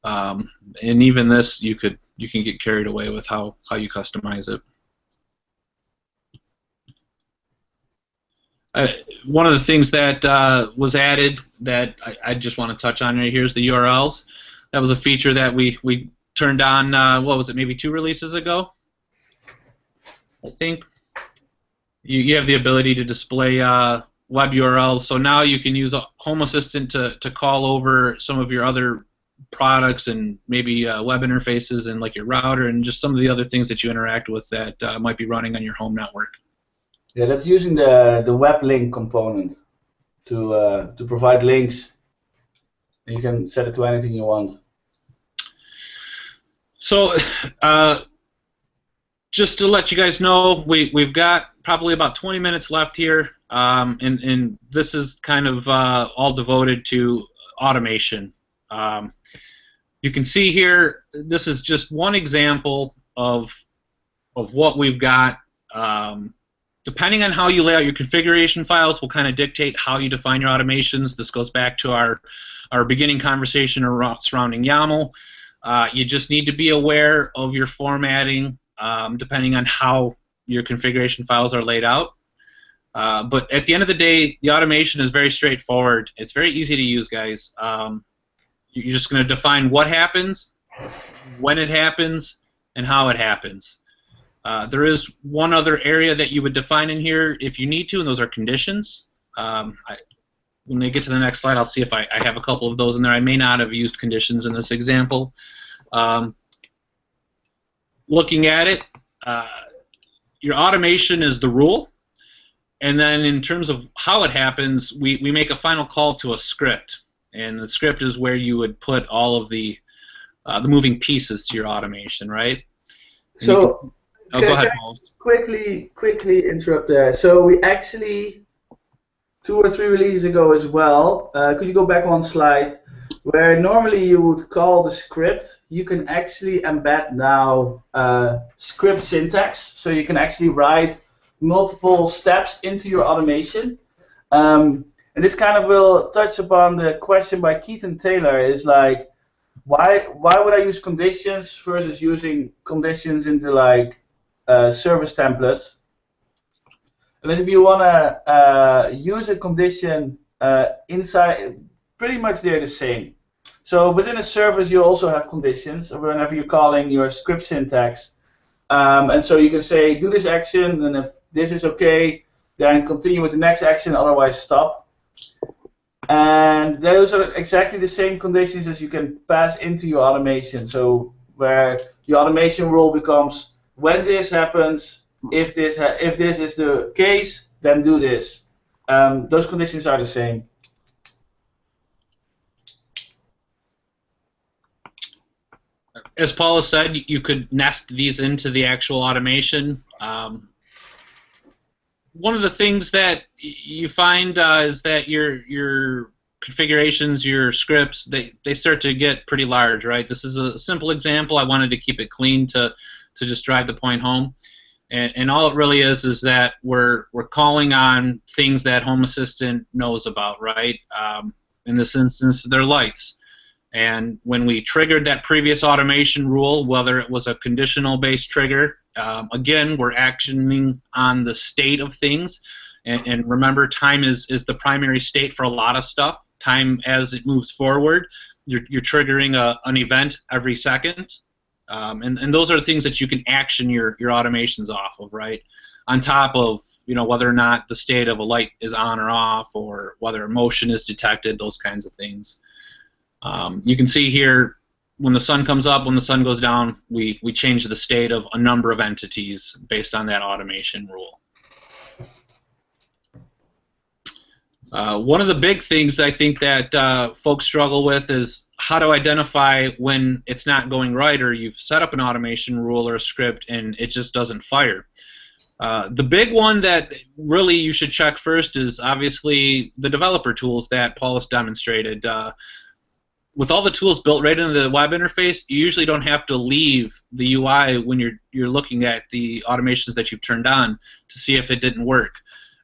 And even this, you can get carried away with how you customize it. One of the things that was added that I just want to touch on right here is the URLs. That was a feature that we turned on, what was it, maybe 2 releases ago, I think. You have the ability to display web URLs, so now you can use a Home Assistant to call over some of your other products and maybe web interfaces and like your router and just some of the other things that you interact with that might be running on your home network. Yeah, that's using the web link component to provide links. And you can set it to anything you want. So, just to let you guys know, we've got probably about 20 minutes left here, and this is kind of all devoted to automation. You can see here, this is just one example of what we've got. Depending on how you lay out your configuration files will kind of dictate how you define your automations. This goes back to our beginning conversation surrounding YAML. You just need to be aware of your formatting depending on how your configuration files are laid out. But at the end of the day, the automation is very straightforward. It's very easy to use, guys. You're just going to define what happens, when it happens, and how it happens. There is one other area that you would define in here if you need to, and those are conditions. When I get to the next slide, I'll see if I have a couple of those in there. I may not have used conditions in this example. Looking at it, your automation is the rule, and then in terms of how it happens, we make a final call to a script, and the script is where you would put all of the moving pieces to your automation, right? So. Oh, go ahead, Paul. Quickly interrupt there. So we actually 2 or 3 releases ago as well. Could you go back one slide? Where normally you would call the script, you can actually embed now script syntax. So you can actually write multiple steps into your automation. And this kind of will touch upon the question by Keaton Taylor. Is like, why would I use conditions versus using conditions into like service templates? And if you want to use a condition inside, pretty much they're the same. So within a service, you also have conditions whenever you're calling your script syntax. And so you can say, do this action, and if this is okay, then continue with the next action, otherwise stop. And those are exactly the same conditions as you can pass into your automation. So where your automation rule becomes, when this happens, if this is the case, then do this. Those conditions are the same. As Paula said, you could nest these into the actual automation. One of the things that you find is that your configurations, your scripts, they start to get pretty large, right? This is a simple example. I wanted to keep it clean to just drive the point home. And all it really is that we're calling on things that Home Assistant knows about, right? In this instance, they're lights. And when we triggered that previous automation rule, whether it was a conditional-based trigger, again, we're actioning on the state of things. And remember, time is the primary state for a lot of stuff. Time as it moves forward, you're triggering an event every second. And those are the things that you can action your automations off of, right? On top of, you know, whether or not the state of a light is on or off, or whether a motion is detected, those kinds of things. You can see here, when the sun comes up, when the sun goes down, we change the state of a number of entities based on that automation rule. One of the big things I think that folks struggle with is how to identify when it's not going right, or you've set up an automation rule or a script and it just doesn't fire. The big one that really you should check first is obviously the developer tools that Paul has demonstrated. With all the tools built right into the web interface, you usually don't have to leave the UI when you're looking at the automations that you've turned on to see if it didn't work.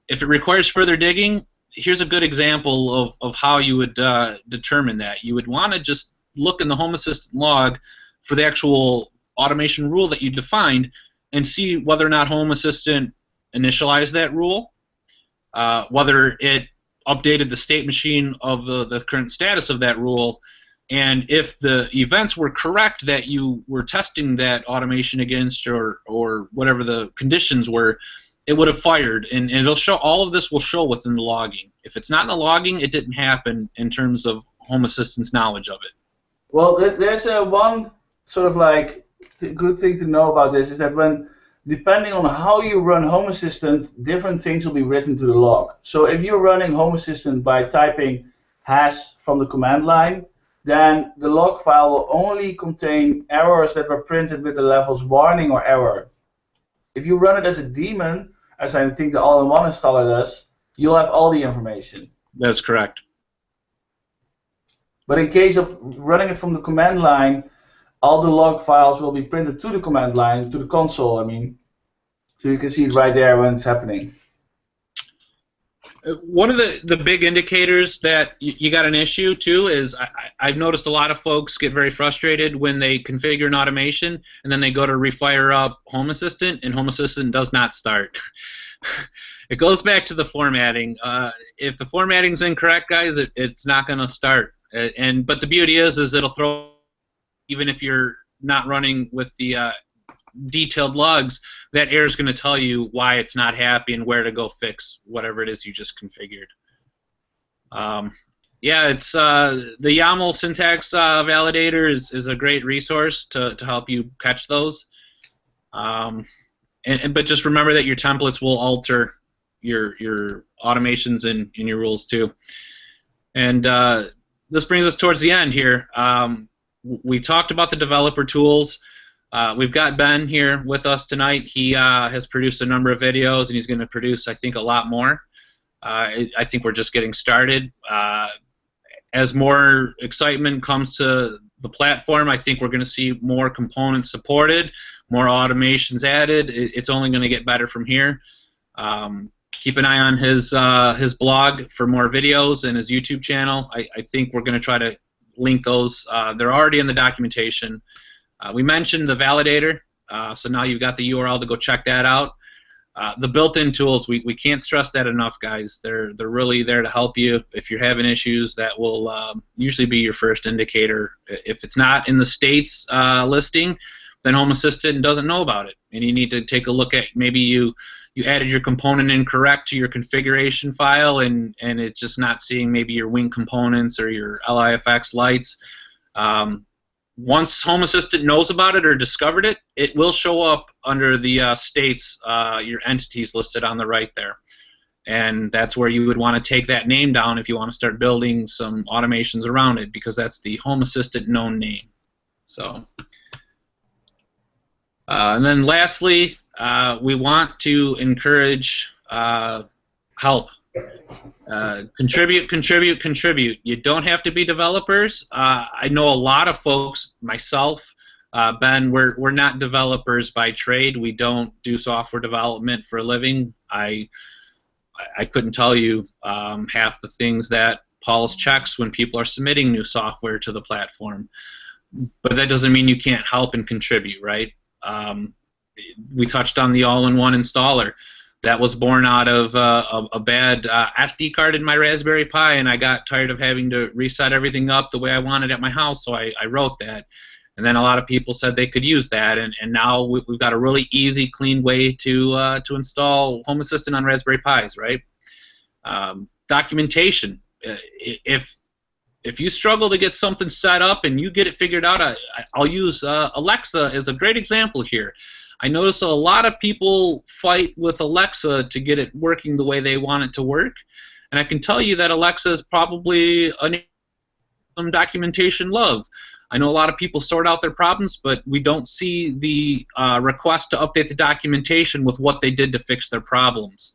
If it requires further digging, here's a good example of how you would determine that. You would want to just look in the Home Assistant log for the actual automation rule that you defined and see whether or not Home Assistant initialized that rule, whether it updated the state machine of the current status of that rule, and if the events were correct that you were testing that automation against, or whatever the conditions were, it would have fired, and it'll show. All of this will show within the logging. If it's not in the logging, it didn't happen in terms of Home Assistant's knowledge of it. Well, there's one sort of like good thing to know about this is that depending on how you run Home Assistant, different things will be written to the log. So if you're running Home Assistant by typing hash from the command line, then the log file will only contain errors that were printed with the levels warning or error. If you run it as a daemon, as I think the all-in-one installer does, you'll have all the information. That's correct. But in case of running it from the command line, all the log files will be printed to the command line, to the console, I mean. So you can see it right there when it's happening. One of the big indicators that you got an issue too is I've noticed a lot of folks get very frustrated when they configure an automation and then they go to refire up Home Assistant and Home Assistant does not start. It goes back to the formatting. If the formatting's incorrect, guys, it's not going to start. But the beauty is it'll throw, even if you're not running with the detailed logs, that error is going to tell you why it's not happy and where to go fix whatever it is you just configured. Yeah, it's the YAML syntax validator is a great resource to help you catch those. But just remember that your templates will alter your automations and your rules too. And this brings us towards the end here. We talked about the developer tools. We've got Ben here with us tonight. He has produced a number of videos, and he's going to produce, I think, a lot more. I think we're just getting started. As more excitement comes to the platform, I think we're going to see more components supported, more automations added. It's only going to get better from here. Keep an eye on his blog for more videos and his YouTube channel. I think we're going to try to link those. They're already in the documentation. We mentioned the validator, so now you've got the URL to go check that out. The built-in tools, we can't stress that enough, guys. They're really there to help you. If you're having issues, that will usually be your first indicator. If it's not in the states listing, then Home Assistant doesn't know about it, and you need to take a look at maybe you added your component incorrect to your configuration file, and it's just not seeing maybe your wing components or your LIFX lights. Once Home Assistant knows about it or discovered it, it will show up under the states, your entities listed on the right there. And that's where you would want to take that name down if you want to start building some automations around it, because that's the Home Assistant known name. So, and then lastly, we want to encourage help. Contribute, contribute, contribute. You don't have to be developers. I know a lot of folks, myself, Ben, we're not developers by trade. We don't do software development for a living. I couldn't tell you half the things that Paul's checks when people are submitting new software to the platform. But that doesn't mean you can't help and contribute, right? We touched on the all-in-one installer. That was born out of a bad SD card in my Raspberry Pi, and I got tired of having to reset everything up the way I wanted at my house, so I wrote that. And then a lot of people said they could use that, and now we've got a really easy, clean way to install Home Assistant on Raspberry Pis, right? Documentation. If you struggle to get something set up and you get it figured out, I'll use Alexa as a great example here. I notice a lot of people fight with Alexa to get it working the way they want it to work, and I can tell you that Alexa is probably some documentation love. I know a lot of people sort out their problems, but we don't see the request to update the documentation with what they did to fix their problems.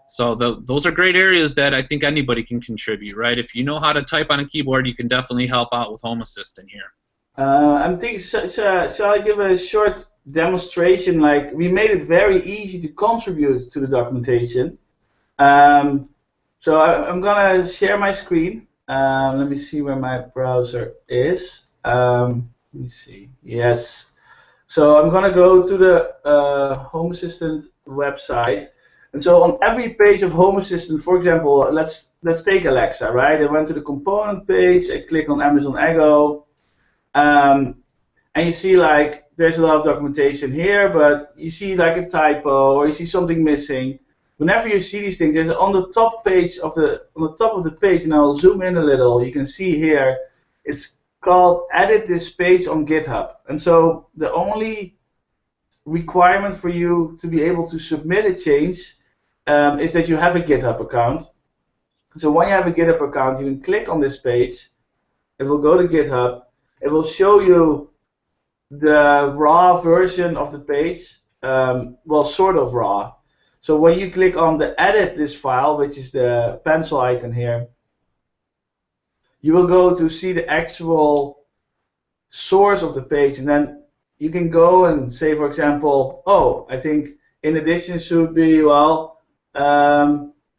So those are great areas that I think anybody can contribute, right? If you know how to type on a keyboard, you can definitely help out with Home Assistant here. I'm thinking, shall I give a short demonstration? Like, we made it very easy to contribute to the documentation. So I'm gonna share my screen. Let me see where my browser is. Let me see. Yes. So I'm gonna go to the Home Assistant website. And so on every page of Home Assistant, for example, let's take Alexa, right? I went to the component page, I click on Amazon Echo, and you see like there's a lot of documentation here, but you see like a typo or you see something missing. Whenever you see these things, there's on the top of the page, and I'll zoom in a little. You can see here, it's called Edit this page on GitHub. And so the only requirement for you to be able to submit a change is that you have a GitHub account. So when you have a GitHub account, you can click on this page. It will go to GitHub. It will show you the raw version of the page. Well, sort of raw. So when you click on the edit this file, which is the pencil icon here, you will go to see the actual source of the page, and then you can go and say, for example, oh, I think in addition should be, well,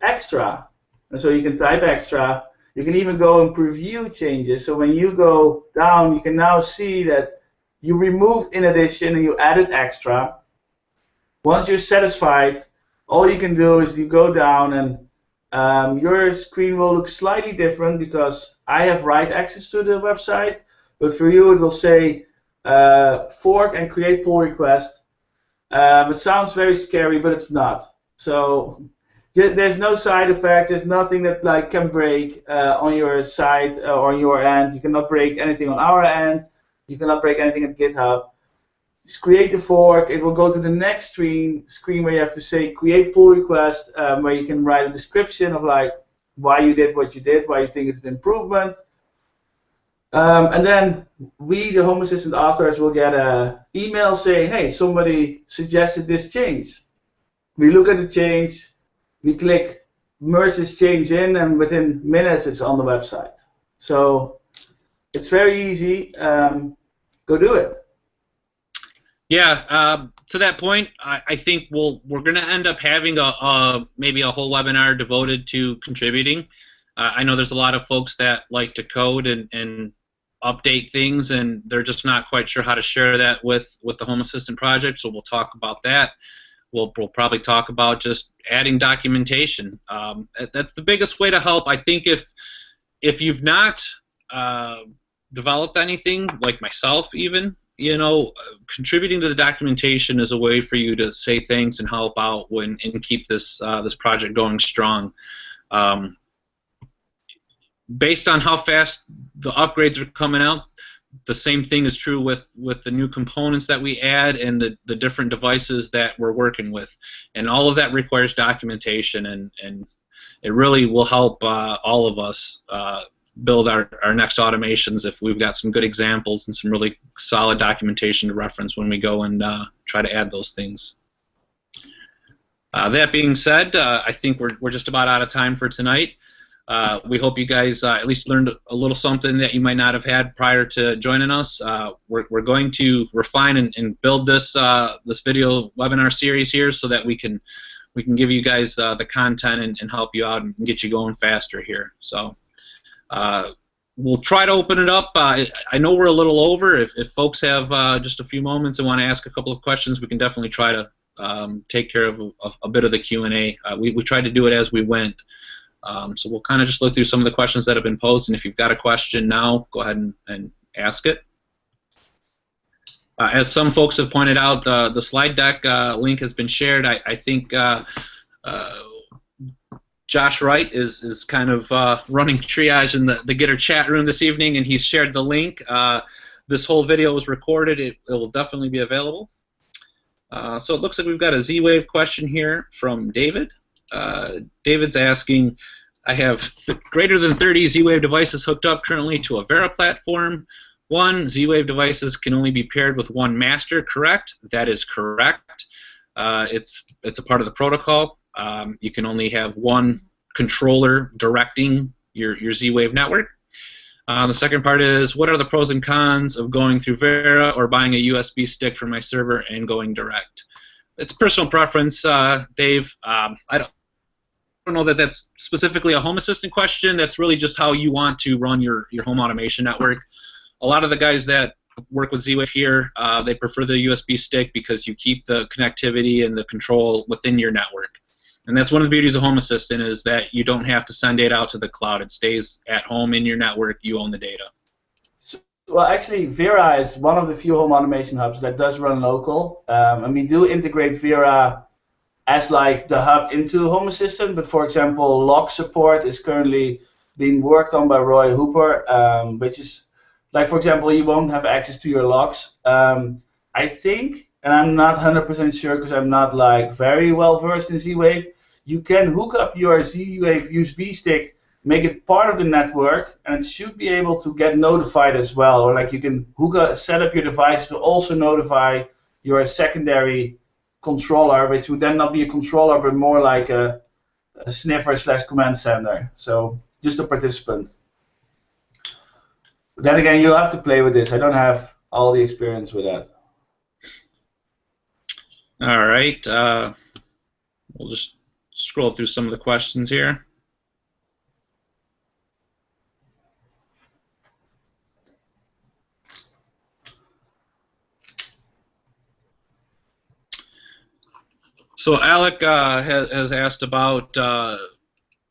extra. And so you can type extra. You can even go and preview changes. So when you go down, you can now see that you removed in addition and you added extra. Once you're satisfied, all you can do is you go down and your screen will look slightly different because I have write access to the website, but for you it will say fork and create pull request. It sounds very scary, but it's not. So there's no side effect. There's nothing that like can break on your side or on your end. You cannot break anything on our end. You cannot break anything at GitHub. Just create the fork. It will go to the next screen where you have to say create pull request, where you can write a description of like why you did what you did, why you think it's an improvement. And then we, the Home Assistant authors, will get an email saying, hey, somebody suggested this change. We look at the change, we click merge this change in, and within minutes it's on the website. So it's very easy. Go do it. Yeah, to that point, I think we're going to end up having maybe a whole webinar devoted to contributing. I know there's a lot of folks that like to code and update things, and they're just not quite sure how to share that with the Home Assistant project, so we'll talk about that. We'll probably talk about just adding documentation. That's the biggest way to help. I think if you've not developed anything, like myself even, you know, contributing to the documentation is a way for you to say thanks and help out and keep this this project going strong. Based on how fast the upgrades are coming out, the same thing is true with the new components that we add and the different devices that we're working with. And all of that requires documentation, and it really will help all of us build our next automations if we've got some good examples and some really solid documentation to reference when we go and try to add those things. That being said, I think we're just about out of time for tonight. We hope you guys at least learned a little something that you might not have had prior to joining us. We're going to refine and build this this video webinar series here so that we can give you guys the content and help you out and get you going faster here. So we'll try to open it up. I know we're a little over. If folks have just a few moments and want to ask a couple of questions, we can definitely try to take care of a bit of the Q&A. We tried to do it as we went. So we'll kind of just look through some of the questions that have been posed, and if you've got a question now, go ahead and ask it. As some folks have pointed out, the slide deck link has been shared. I think Josh Wright is kind of running triage in the Gitter chat room this evening, and he's shared the link. This whole video was recorded. It will definitely be available. So it looks like we've got a Z-Wave question here from David. David's asking, I have greater than 30 Z-Wave devices hooked up currently to a Vera platform. One, Z-Wave devices can only be paired with one master, correct? That is correct. It's a part of the protocol. You can only have one controller directing your Z-Wave network. The second part is, what are the pros and cons of going through Vera or buying a USB stick for my server and going direct? It's personal preference, Dave. I don't know that that's specifically a Home Assistant question. That's really just how you want to run your home automation network. A lot of the guys that work with Z-Wave here, they prefer the USB stick because you keep the connectivity and the control within your network. And that's one of the beauties of Home Assistant, is that you don't have to send data out to the cloud. It stays at home in your network. You own the data. Well, actually, Vera is one of the few home automation hubs that does run local. And we do integrate Vera as like the hub into Home Assistant. But for example, log support is currently being worked on by Roy Hooper, which is, like, for example, you won't have access to your logs. I think, and I'm not 100% sure because I'm not like very well versed in Z-Wave, you can hook up your Z-Wave USB stick, make it part of the network, and it should be able to get notified as well. Or like you can set up your device to also notify your secondary controller, which would then not be a controller but more like a sniffer / command sender. So just a participant. Then again, you'll have to play with this. I don't have all the experience with that. All right. We'll just scroll through some of the questions here. So Alec has asked about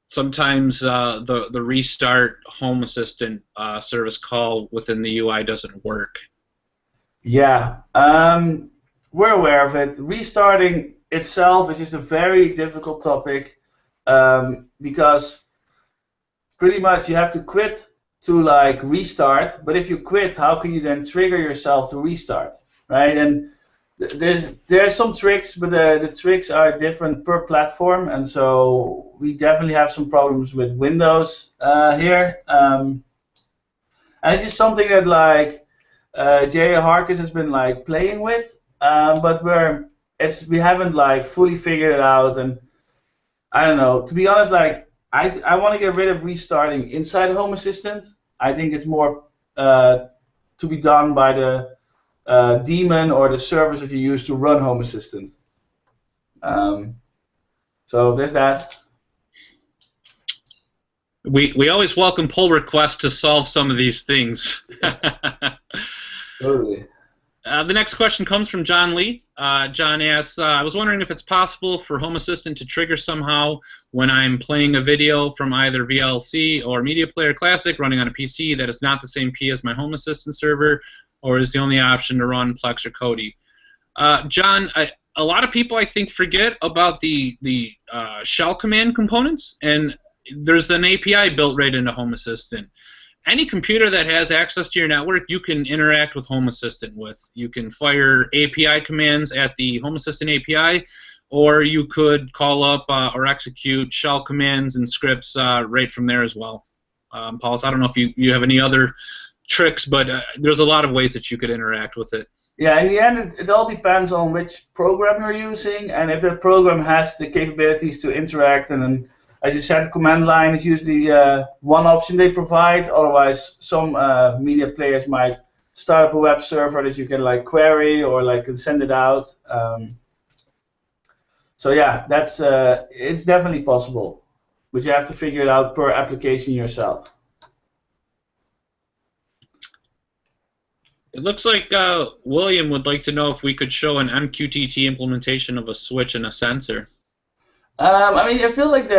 sometimes the restart Home Assistant service call within the UI doesn't work. Yeah, we're aware of it. Restarting itself is just a very difficult topic because pretty much you have to quit to like restart. But if you quit, how can you then trigger yourself to restart, right? And there's some tricks, but the tricks are different per platform, and so we definitely have some problems with Windows here. And it's just something that like Jay Harkis has been like playing with, but we haven't like fully figured it out. And I don't know. To be honest, like I want to get rid of restarting inside Home Assistant. I think it's more to be done by the daemon or the service that you use to run Home Assistant. So there's that. We always welcome pull requests to solve some of these things. Totally. The next question comes from John Lee. John asks, I was wondering if it's possible for Home Assistant to trigger somehow when I'm playing a video from either VLC or Media Player Classic running on a PC that is not the same P as my Home Assistant server, or is the only option to run Plex or Kodi? John, a lot of people, I think, forget about the shell command components, and there's an API built right into Home Assistant. Any computer that has access to your network, you can interact with Home Assistant with. You can fire API commands at the Home Assistant API, or you could call up or execute shell commands and scripts right from there as well. Paulus, I don't know if you have any other tricks, but there's a lot of ways that you could interact with it. Yeah, in the end, it all depends on which program you're using, and if that program has the capabilities to interact. And then, as you said, command line is usually one option they provide. Otherwise, some media players might start up a web server that you can like query or like send it out. So yeah, that's it's definitely possible, but you have to figure it out per application yourself. It looks like William would like to know if we could show an MQTT implementation of a switch and a sensor. I mean, I feel like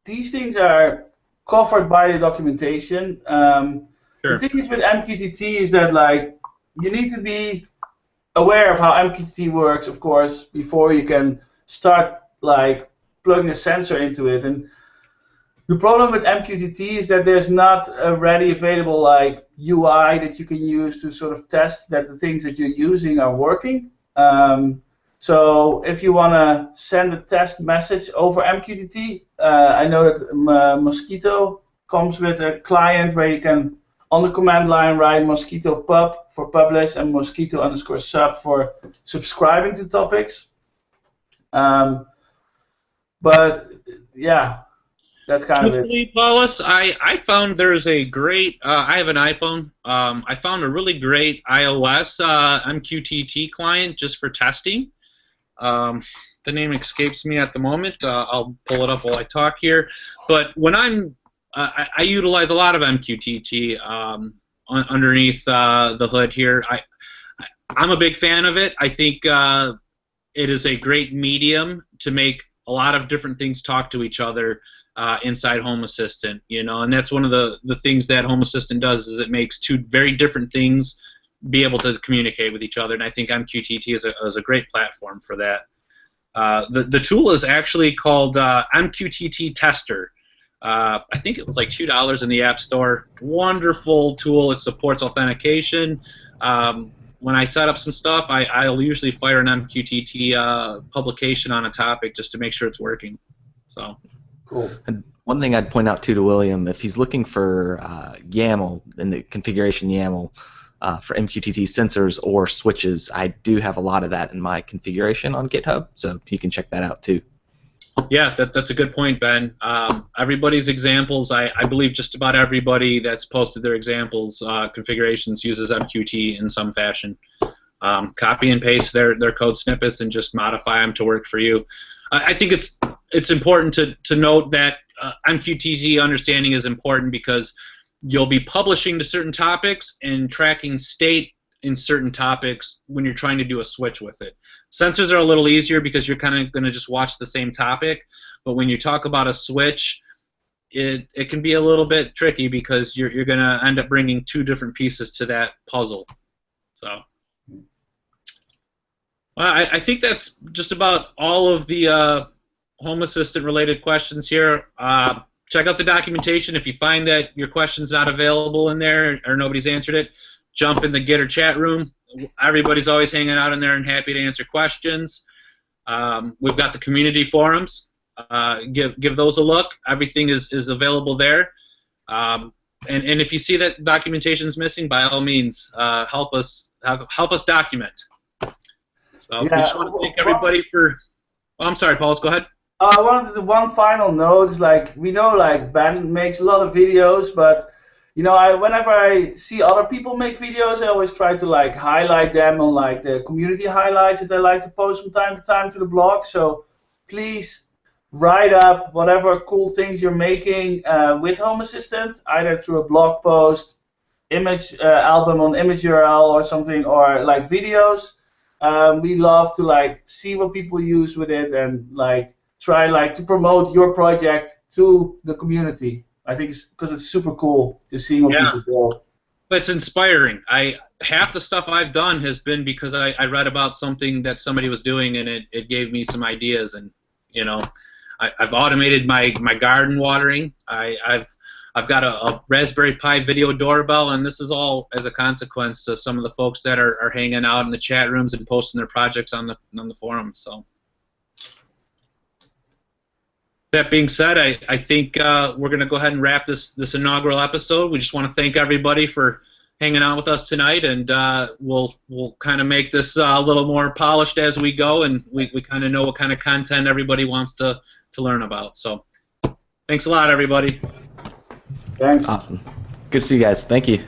these things are covered by the documentation. The Sure. thing is with MQTT is that like you need to be aware of how MQTT works, of course, before you can start like plugging a sensor into it. And the problem with MQTT is that there's not a ready available like UI that you can use to sort of test that the things that you're using are working. So if you want to send a test message over MQTT, I know that Mosquito comes with a client where you can, on the command line, write Mosquito pub for publish and Mosquito underscore sub for subscribing to topics. But yeah, that's kind of it. Truthfully, Paulus, I found there's a great. I have an iPhone. I found a really great iOS MQTT client just for testing. The name escapes me at the moment. I'll pull it up while I talk here. But when I utilize a lot of MQTT underneath the hood here. I'm a big fan of it. I think it is a great medium to make a lot of different things talk to each other inside Home Assistant. And that's one of the things that Home Assistant does is it makes two very different things be able to communicate with each other, and I think MQTT is a great platform for that. The tool is actually called MQTT Tester. I think it was like $2 in the App Store. Wonderful tool. It supports authentication. When I set up some stuff, I'll usually fire an MQTT publication on a topic just to make sure it's working. So. Cool. And one thing I'd point out too to William, if he's looking for YAML in the configuration YAML for MQTT sensors or switches, I do have a lot of that in my configuration on GitHub, so you can check that out too. Yeah, that's a good point, Ben. Everybody's examples, I believe just about everybody that's posted their examples configurations uses MQT in some fashion. Copy and paste their code snippets and just modify them to work for you. I think it's important to note that MQTT understanding is important because you'll be publishing to certain topics and tracking state in certain topics when you're trying to do a switch with it. Sensors are a little easier because you're kind of going to just watch the same topic, but when you talk about a switch, it can be a little bit tricky because you're going to end up bringing two different pieces to that puzzle. So. I think that's just about all of the Home Assistant related questions here. Check out the documentation. If you find that your question's not available in there or nobody's answered it, jump in the Gitter chat room. Everybody's always hanging out in there and happy to answer questions. We've got the community forums. Give those a look. Everything is available there. And if you see that documentation's missing, by all means, help us document. So we just want to thank everybody for. Oh, I'm sorry, Paul. Go ahead. I wanted to do one final note. Is like we know, like Ben makes a lot of videos, but whenever I see other people make videos, I always try to like highlight them on like the community highlights that I like to post from time to time to the blog. So please write up whatever cool things you're making with Home Assistant, either through a blog post, image album on image URL or something, or like videos. We love to like see what people use with it and like try like to promote your project to the community. I think because it's super cool to see what people do. It's inspiring. Half the stuff I've done has been because I read about something that somebody was doing and it gave me some ideas, and I've automated my garden watering. I've got a Raspberry Pi video doorbell, and this is all as a consequence to some of the folks that are hanging out in the chat rooms and posting their projects on the forums. So, that being said, I think we're going to go ahead and wrap this inaugural episode. We just want to thank everybody for hanging out with us tonight, and we'll kind of make this a little more polished as we go, and we kind of know what kind of content everybody wants to learn about. So thanks a lot, everybody. Thanks. Awesome. Good to see you guys. Thank you.